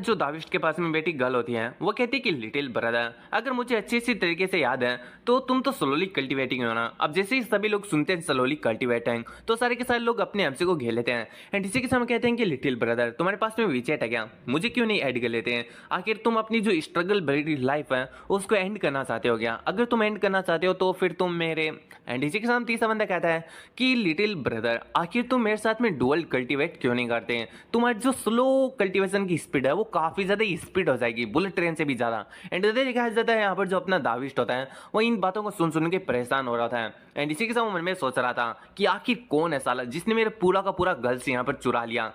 जो दाविस्ट के पास में बेटी गर्ल होती है वो कहती है कि लिटिल ब्रदर अगर मुझे अच्छी सी तरीके से याद है तो तुम तो स्लोली कल्टिवेटिंग हो ना। अब जैसे ही सभी लोग सुनते हैं स्लोली कल्टिवेटिंग तो सारे के सारे लोग अपने हमसे को घेर लेते हैं, एंड इसी के साथ कहते हैं कि लिटिल ब्रदर तुम्हारे पास में वीचैट है क्या, मुझे क्यों नहीं ऐड कर लेते हैं, आखिर तुम अपनी जो स्ट्रगल बड़ी लाइफ है उसको एंड करना चाहते हो क्या, अगर तुम एंड करना चाहते हो तो फिर तुम मेरे। एंड इसी के साथ तीसरा बंदा कहता है कि लिटिल ब्रदर आखिर तुम मेरे साथ में डुअल कल्टीवेट क्यों नहीं करते हैं, तुम्हारी जो स्लो कल्टीवेशन की स्पीड है वो काफी ज्यादा स्पीड हो जाएगी बुलेट ट्रेन से भी ज्यादा। एंड इधर दिखाया जाता है यहाँ पर जो अपना दाविस्ट होता है वो इन बातों को सुन सुन के परेशान हो रहा था, एंड इसी के साथ मन में सोच रहा था कि आखिर कौन है साला जिसने मेरे पूरा का पूरा गर्ल्स यहाँ पर चुरा लिया।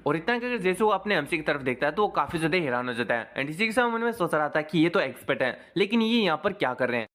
और इतना कि अगर जैसे वो अपने एमसी की तरफ देखता है तो वो काफी ज्यादा हैरान हो जाता है, एंड इसी के साथ मन में सोच रहा था कि ये तो एक्सपर्ट है लेकिन ये यहाँ पर क्या कर रहे हैं।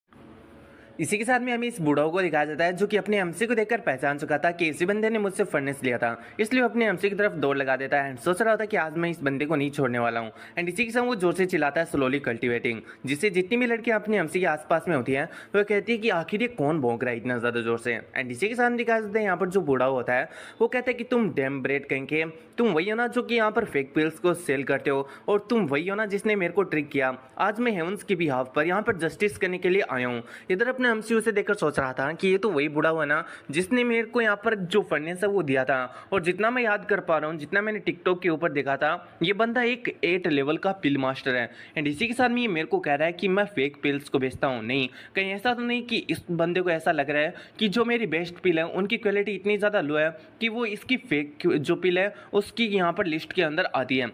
इसी के साथ में हमें इस बूढ़ा को दिखाया जाता है जो कि अपने एमसी को देखकर पहचान चुका था कि इसी बंदे ने मुझसे फर्नेस लिया था, इसलिए वो अपने एमसी की तरफ दौड़ लगा देता है एंड सोच रहा था कि आज मैं इस बंदे को नहीं छोड़ने वाला हूँ। एंड इसी के साथ वो जोर से चिल्लाता है स्लोली कल्टिवेटिंग, जिससे जितनी भी लड़कियां अपने एमसी के आसपास में होती हैं वो कहती है कि आखिर ये कौन भौंक रहा है इतना ज्यादा जोर से। एंड इसी के साथ दिखाया जाता है यहाँ पर जो बूढ़ा होता है वो कहता है कि तुम डैम ब्रेड कहेंगे, तुम वही हो ना जो कि यहाँ पर फेक पिल्स को सेल करते हो, और तुम वही हो ना जिसने मेरे को ट्रिक किया। आज मैं हेवंस के बिहाफ पर यहाँ पर जस्टिस करने के लिए आया हूँ। इधर अपने एमसी उसे देखकर सोच रहा था कि ये तो वही बूढ़ा हुआ ना जिसने मेरे को यहाँ पर जो फर्नेस है वो दिया था, और जितना मैं याद कर पा रहा हूँ जितना मैंने टिकटॉक के ऊपर देखा था ये बंदा एक 8 लेवल का पिल मास्टर है। एंड इसी के साथ में ये मेरे को कह रहा है कि मैं फेक पिल्स को बेचता हूँ। नहीं, कहीं ऐसा तो नहीं कि इस बंदे को ऐसा लग रहा है कि जो मेरी बेस्ट पिल है उनकी क्वालिटी इतनी ज़्यादा लो है कि वो इसकी फेक जो पिल है उसकी यहाँ पर लिस्ट के अंदर आती है।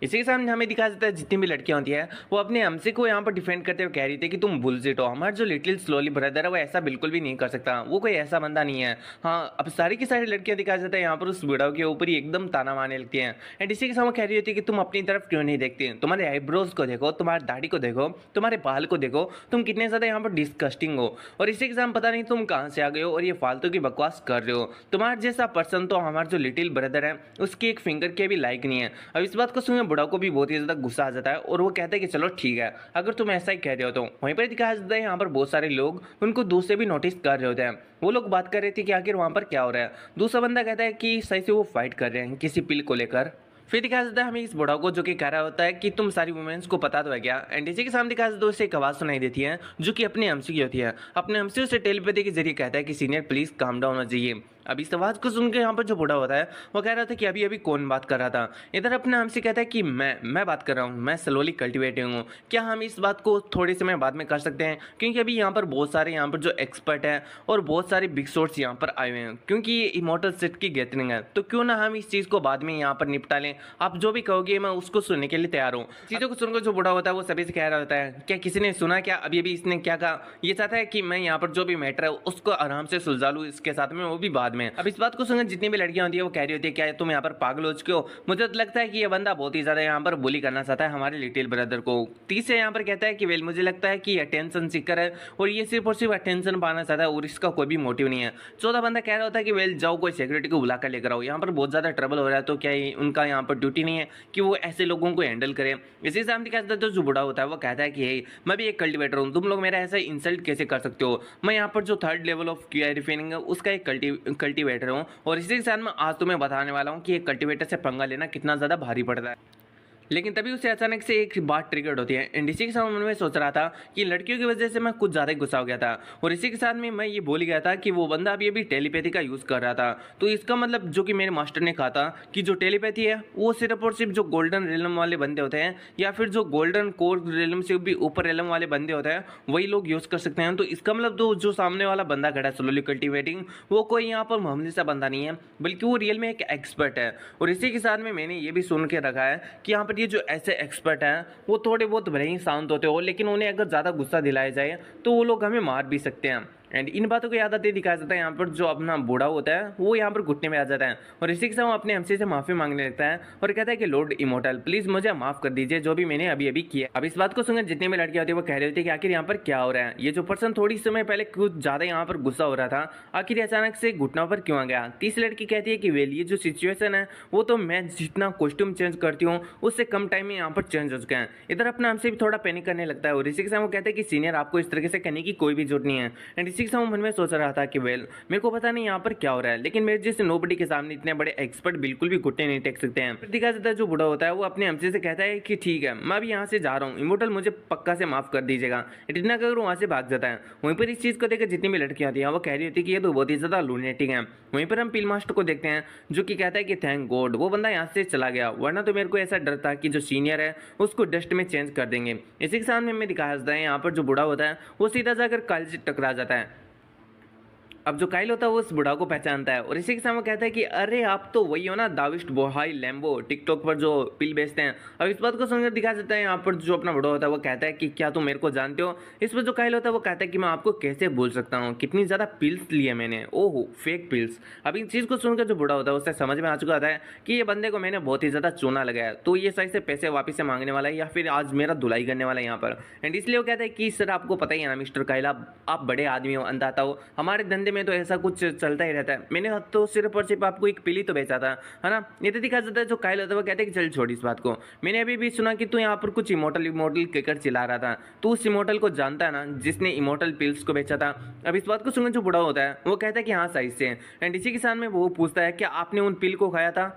इसी के सामने हमें दिखाया जाता है जितनी भी लड़कियां होती हैं वो अपने हमसे को यहाँ पर डिफेंड करते हुए कह रही थी कि तुम बुलशिट हो, हमारा जो लिटिल स्लोली ब्रदर है वो ऐसा बिल्कुल भी नहीं कर सकता, वो कोई ऐसा बंदा नहीं है। हाँ, अब सारी की सारी लड़कियां दिखाया जाता है यहाँ पर उस वीडियो के ऊपर ही एकदम ताना मारने लगती हैं। एंड इसी के साथ वो कह रही होती है कि तुम अपनी तरफ क्यों नहीं देखती, तुम्हारे आईब्रोज को देखो, तुम्हारी दाढ़ी को देखो, तुम्हारे बाल को देखो, तुम कितने ज़्यादा यहाँ पर डिस्कस्टिंग हो, और इसी के साथ पता नहीं तुम कहाँ से आ गए हो और ये फालतू की बकवास कर रहे हो। तुम्हारा जैसा पर्सन तो हमारा जो लिटिल ब्रदर है उसकी एक फिंगर के भी लायक नहीं है। अब इस बात को सुनकर बुढ़ा को भी बहुत ही तक गुस्सा आ जाता है और वो कहता है कि चलो ठीक है अगर तुम ऐसा ही कह रहे हो तो। वहीं पर दिखाया जाता है यहाँ पर बहुत सारे लोग उनको दूर से भी नोटिस कर रहे होते हैं। वो लोग बात कर रहे थे कि आखिर वहां पर क्या हो रहा है। दूसरा बंदा कहता है कि सही से वो फाइट कर रहे हैं किसी पिल को लेकर। फिर दिखाया जाता है हमें इस बुढ़ा को जो कि कह रहा होता है कि तुम सारी वुमेन्स को पता तो है क्या। एंड इसी के सामने दिखाया जाता है उसे एक आवाज सुनाई देती है जो कि अपने एमसी की होती है। अपने एमसी से टेलीपैथी के जरिए कहता है कि सीनियर प्लीज काम डाउन होना चाहिए। अब इस आवाज को सुनकर यहाँ पर जो बूढ़ा होता है वो कह रहा था कि अभी अभी कौन बात कर रहा था। इधर अपना हमसे कहता है कि मैं बात कर रहा हूँ, मैं स्लोली कल्टिवेटिंग हूँ, क्या हम इस बात को थोड़े समय बाद में कर सकते हैं, क्योंकि अभी यहाँ पर बहुत सारे यहाँ पर जो एक्सपर्ट हैं और बहुत सारे बिग शॉट्स यहाँ पर आए हुए हैं, क्योंकि ये इमोर्टल सेट की गैदरिंग है, तो क्यों ना हम इस चीज़ को बाद में यहाँ पर निपटा लें। आप जो भी कहोगे मैं उसको सुनने के लिए तैयार हूँ। चीज़ों को सुनकर जो बूढ़ा होता है वो सभी से कह रहा होता है क्या किसी ने सुना क्या अभी इसने क्या कहा। ये चाहता है कि मैं यहाँ पर जो भी मैटर है उसको आराम से सुलझा लूँ इसके साथ में, वो भी बाद में। अब इस बात को सुनकर जितनी भी लड़कियां होती है वो कह रही होती है क्या तुम यहाँ पर पागल हो चुके हो। मुझे तो लगता है कि ये बंदा बहुत ही ज्यादा यहाँ पर बुली करना चाहता है हमारे लिटिल ब्रदर को। तीसरे यहाँ पर कहता है कि वेल मुझे लगता है कि अटेंशन सीकर है और ये सिर्फ और सिर्फ अटेंशन पाना चाहता है और इसका कोई भी मोटिव नहीं है। चौथा बंदा कह रहा होता है कि वेल जाओ कोई सिक्योरिटी को बुलाकर लेकर आओ, यहाँ पर बहुत ज्यादा ट्रबल हो रहा है। तो क्या उनका यहाँ पर ड्यूटी नहीं है कि वो ऐसे लोगों को हैंडल करे। इसी सामने कहता है तो जो बूढ़ा होता है वो कहता है कि मैं भी एक कल्टिवेटर हूँ, तुम लोग मेरा ऐसा इंसल्ट कैसे कर सकते हो। मैं यहाँ पर जो थर्ड लेवल ऑफ क्यूरिफाइंग है उसका एक कल्टिवेटर हूँ और इसी के साथ मैं आज तुम्हें बताने वाला हूँ कि एक कल्टिवेटर से पंगा लेना कितना ज़्यादा भारी पड़ता है। लेकिन तभी उसे अचानक से एक बात ट्रिगर्ड होती है एंड इसी के साथ मन में सोच रहा था कि लड़कियों की वजह से मैं कुछ ज़्यादा गुस्सा हो गया था और इसी के साथ में मैं ये बोल गया था कि वो बंदा अभी टेलीपैथी का यूज़ कर रहा था। तो इसका मतलब जो कि मेरे मास्टर ने कहा था कि जो टेलीपैथी है वो सिर्फ और सिर्फ जो गोल्डन रेलम वाले बंदे होते हैं या फिर जो गोल्डन कोर रेलम से भी ऊपर रेलम वाले बंदे होते हैं वही लोग यूज़ कर सकते हैं। तो इसका मतलब तो जो सामने वाला बंदा खड़ा है स्लोली कल्टिवेटिंग वो कोई यहाँ पर मामूली सा बंदा नहीं है बल्कि वो रियल में एक एक्सपर्ट है। और इसी के साथ में मैंने ये भी सुन के रखा है कि यहाँ पर ये जो ऐसे एक्सपर्ट हैं वो थोड़े बहुत भले ही शांत होते हो लेकिन उन्हें अगर ज़्यादा गुस्सा दिलाया जाए तो वो लोग हमें मार भी सकते हैं। एंड इन बातों को याद आते दिखाया जाता है यहाँ पर जो अपना बूढ़ा होता है वो यहाँ पर घुटने में आ जाता है और इसी के साथ वो अपने एमसी से माफी मांगने लगता है और कहता है कि लॉर्ड इमोर्टल प्लीज मुझे माफ कर दीजिए जो भी मैंने अभी अभी किया। अब इस बात को सुनकर जितनी भी लड़कियां होती है वो कह रही होती है कि आखिर यहाँ पर क्या हो रहा है, ये जो पर्सन थोड़ी समय पहले कुछ ज्यादा यहाँ पर गुस्सा हो रहा था आखिर अचानक से घुटनों पर क्यों आ गया। तीसरी लड़की कहती है कि वेल ये जो सिचुएशन है वो तो मैं जितना कॉस्ट्यूम चेंज करती हूँ उससे कम टाइम में यहाँ पर चेंज हो चुके हैं। इधर अपना हमसे भी थोड़ा पैनिक करने लगता है और इसी के साथ वो कहते हैं कि सीनियर आपको इस तरीके से करने की कोई भी जरूरत नहीं है। एंड इसी के साथ मन में सोच रहा था कि वेल मेरे को पता नहीं यहाँ पर क्या हो रहा है लेकिन मेरे जैसे नोबडी के सामने इतने बड़े एक्सपर्ट बिल्कुल भी घुटने नहीं टेक सकते हैं। फिर दिखा जाता है जो बूढ़ा होता है वो अपने एमसी से कहता है कि ठीक है मैं अभी यहाँ से जा रहा हूँ, इमोर्टल मुझे पक्का से माफ कर दीजिएगा। इतना कर वहाँ से भाग जाता है। वहीं पर इस चीज़ को देखकर जितनी भी लड़कियां थी वो कह रही होती कि ये तो बहुत ही ज़्यादा लूनेटिक है। वहीं पर हम पिल मास्टर को देखते हैं जो कि कहता है कि थैंक गॉड वो बंदा यहाँ से चला गया वरना तो मेरे को ऐसा डर था कि जो सीनियर है उसको डस्ट में चेंज कर देंगे। इसी के सामने हमें दिखाया जाता है यहाँ पर जो बूढ़ा होता है वो सीधा जाकर काल से टकरा जाता है। अब जो काइल होता है वो उस बुढ़ा को पहचानता है और इसी के साथ वो कहता है कि अरे आप तो वही हो ना दाविस्ट बोहाई लैम्बो टिकटॉक पर जो पिल बेचते हैं। अब इस बात को सुनकर दिखा जाता है यहाँ पर जो अपना बुढ़ा होता है वो कहता है कि क्या तुम मेरे को जानते हो। इस पर जो काइल होता है वो कहता है कि मैं आपको कैसे भूल सकता हूँ, कितनी ज़्यादा पिल्स लिए मैंने, ओहो फेक पिल्स। अब इन चीज़ को सुनकर जो बुढ़ा होता है उससे समझ में आ चुका है कि ये बंदे को मैंने बहुत ही ज़्यादा चूना लगाया तो ये सही से पैसे वापस से मांगने वाला है या फिर आज मेरा धुलाई करने वाला है यहाँ पर। एंड इसलिए वो कहता है कि सर आपको पता ही है ना मिस्टर काइल आप बड़े आदमी हो, अंधाता हो, हमारे धंधे में तो ऐसा कुछ चलता ही रहता है। मैंने तो सिर्फ और सिर्फ आपको एक पिली तो बेचा था है ना। ये तो दिखा जाता है जो काइल होता है वो कहते हैं कि चल छोड़ इस बात को, मैंने अभी भी सुना कि तू यहाँ पर कुछ इमोर्टल क्रिकेट चिल्ला रहा था, तू उस इमोर्टल को जानता है ना जिसने इमोर्टल पिल्स को बेचा था। अब इस बात को सुनकर जो बूढ़ा होता है वो कहता है कि हाँ सही से। एंड इसी के साथ में वो पूछता है क्या आपने उन पिल को खाया था।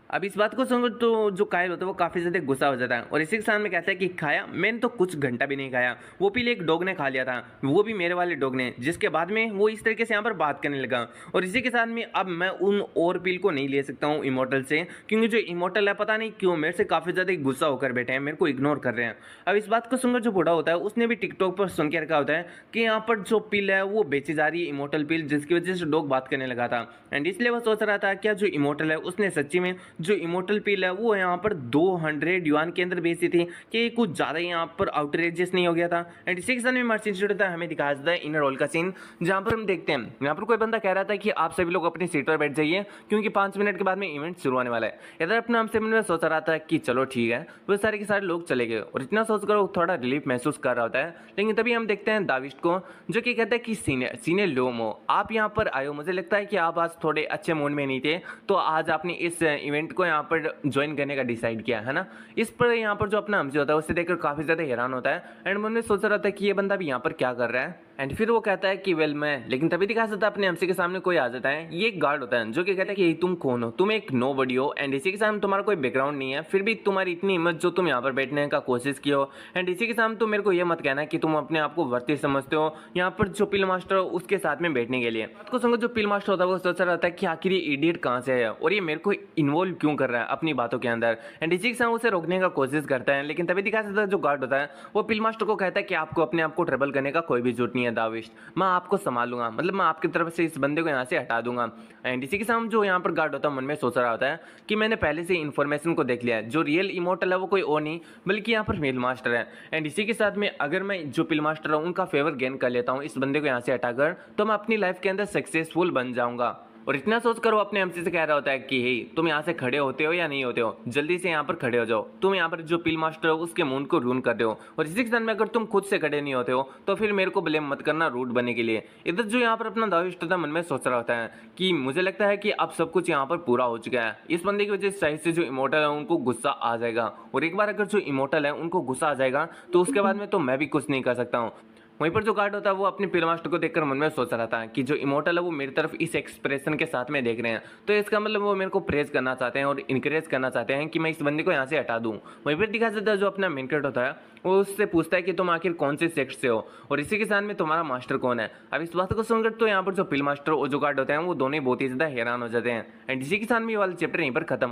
अब इस बात को सुनकर तो जो कायल होता है वो काफ़ी ज़्यादा गुस्सा हो जाता है और इसी के साथ में कहता है कि खाया मैंने तो कुछ घंटा भी नहीं खाया, वो पिल एक डॉग ने खा लिया था, वो भी मेरे वाले डॉग ने, जिसके बाद में वो इस तरीके से यहाँ पर बात करने लगा। और इसी के साथ में अब मैं उन और पिल को नहीं ले सकता हूँ इमोर्टल से क्योंकि जो इमोर्टल है पता नहीं क्यों मेरे से काफ़ी ज़्यादा गुस्सा होकर बैठे हैं, मेरे को इग्नोर कर रहे हैं। अब इस बात को सुनकर जो बूढ़ा होता है उसने भी टिकटॉक पर सुन के रखा होता है कि यहाँ पर जो पिल है वो बेची जा रही है इमोर्टल पिल जिसकी वजह से डॉग बात करने लगा था। एंड इसलिए वो सोच रहा था क्या जो इमोर्टल है उसने सच्ची में जो इमोर्टल पिल है वो यहाँ पर 200 युआन के अंदर बेची थी कि कुछ ज़्यादा यहाँ पर आउटरेजियस नहीं हो गया था। एंड इसी के साथ में मार्च इंस्टीट्यूट था हमें दिखाया जाता है इनर रोल का सीन जहाँ पर हम देखते हैं यहाँ पर कोई बंदा कह रहा था कि आप सभी लोग अपनी सीट पर बैठ जाइए क्योंकि 5 मिनट के बाद में इवेंट शुरू होने वाला है। इधर अपने हमसे मन में सोच रहा था कि चलो ठीक है, वो सारे के सारे लोग चले गए और इतना सोचकर वो थोड़ा रिलीफ महसूस कर रहा होता है। लेकिन तभी हम देखते हैं दाविस्ट को जो कि कहता है कि सीनियर लोमो आप यहाँ पर आए हो, मुझे लगता है कि आप आज थोड़े अच्छे मूड में नहीं थे तो आज आपने इस इवेंट को यहाँ पर ज्वाइन करने का डिसाइड किया है ना। इस पर यहाँ पर जो अपना हमसे होता है उससे देखकर काफी ज्यादा हैरान होता है एंड मन में सोच रहा था कि ये बंदा भी यहाँ पर क्या कर रहा है। एंड फिर वो कहता है कि वेल मैं, लेकिन तभी दिखा सकता है अपने हमसे के सामने कोई आ जाता है, ये एक गार्ड होता है जो कि कहता है कि तुम कौन हो, तुम एक नोबडी हो एंड इसी के सामने तुम्हारा कोई बैकग्राउंड नहीं है फिर भी तुम्हारी इतनी हिम्मत जो तुम यहाँ पर बैठने का कोशिश की हो। एंड इसी के सामने तुम मेरे को ये मत कहना कि तुम अपने आप को वर्ती समझते हो यहाँ पर जो पिल मास्टर हो उसके साथ में बैठने के लिए। बात को सुनकर जो पिल मास्टर होता है वो सोच रहा था कि आखिर ये इडियट कहाँ से है और ये मेरे को इन्वॉल्व क्यों कर रहा है अपनी बातों के अंदर। एंड इसी के साथ उसे रोकने का कोशिश करता है लेकिन तभी दिखा सकता है जो गार्ड होता है वो पिल मास्टर को कहता है कि आपको अपने आप को ट्रबल करने का कोई भी जरूरत नहीं है दाविश, मैं आपको संभालूंगा, मतलब मैं आपकी तरफ से इस बंदे को यहाँ से हटा दूंगा। एंड इसी के साथ जो यहाँ पर गार्ड होता है मन में सोच रहा होता है कि मैंने पहले से इन्फॉर्मेशन को देख लिया है, जो रियल इमोर्टल है वो कोई और नहीं बल्कि यहाँ पर पिल मास्टर है। एंड इसी के साथ में अगर मैं जो पिल मास्टर हूँ उनका फेवर गेन कर लेता हूँ इस बंदे को यहाँ से हटाकर तो मैं अपनी लाइफ के अंदर सक्सेसफुल बन जाऊंगा। और इतना सोचकर वो अपने एमसी से कह रहा होता है कि हे तुम यहाँ से खड़े होते हो या नहीं होते हो, जल्दी से यहाँ पर खड़े हो जाओ, तुम यहाँ पर जो पिल मास्टर हो उसके मूड को रून कर दो, और इसी क्षण में अगर तुम खुद से खड़े नहीं होते हो तो फिर मेरे को ब्लेम मत करना रूट बनने के लिए। इधर जो यहाँ पर अपना दाविष्ट मन में सोच रहा होता है कि मुझे लगता है कि अब सब कुछ यहाँ पर पूरा हो चुका है, इस बंदे की वजह से शायद से जो इमोर्टल है उनको गुस्सा आ जाएगा, और एक बार अगर जो इमोर्टल है उनको गुस्सा आ जाएगा तो उसके बाद में तो मैं भी कुछ नहीं कर सकता हूँ। वहीं पर जो गार्ड होता है वो अपने पिल मास्टर को देखकर मन में सोच रहा था कि जो इमोर्टल है वो मेरी तरफ इस एक्सप्रेशन के साथ में देख रहे हैं, तो इसका मतलब वो मेरे को प्रेज करना चाहते हैं और इनकरेज करना चाहते हैं कि मैं इस बंदे को यहाँ से हटा दूँ। वहीं पर दिखा जाता है जो अपना मेन कैरेक्टर होता है वो उससे पूछता है कि तुम आखिर कौन से सेक्ट से हो और इसी के साथ में तुम्हारा मास्टर कौन है। अब इस बात को सुनकर तो यहाँ पर जो पिल मास्टर और जो गार्ड होते हैं वो दोनों ही बहुत ही ज्यादा हैरान हो जाते हैं। एंड इसी के साथ में ये वाला चैप्टर यहीं पर खत्म।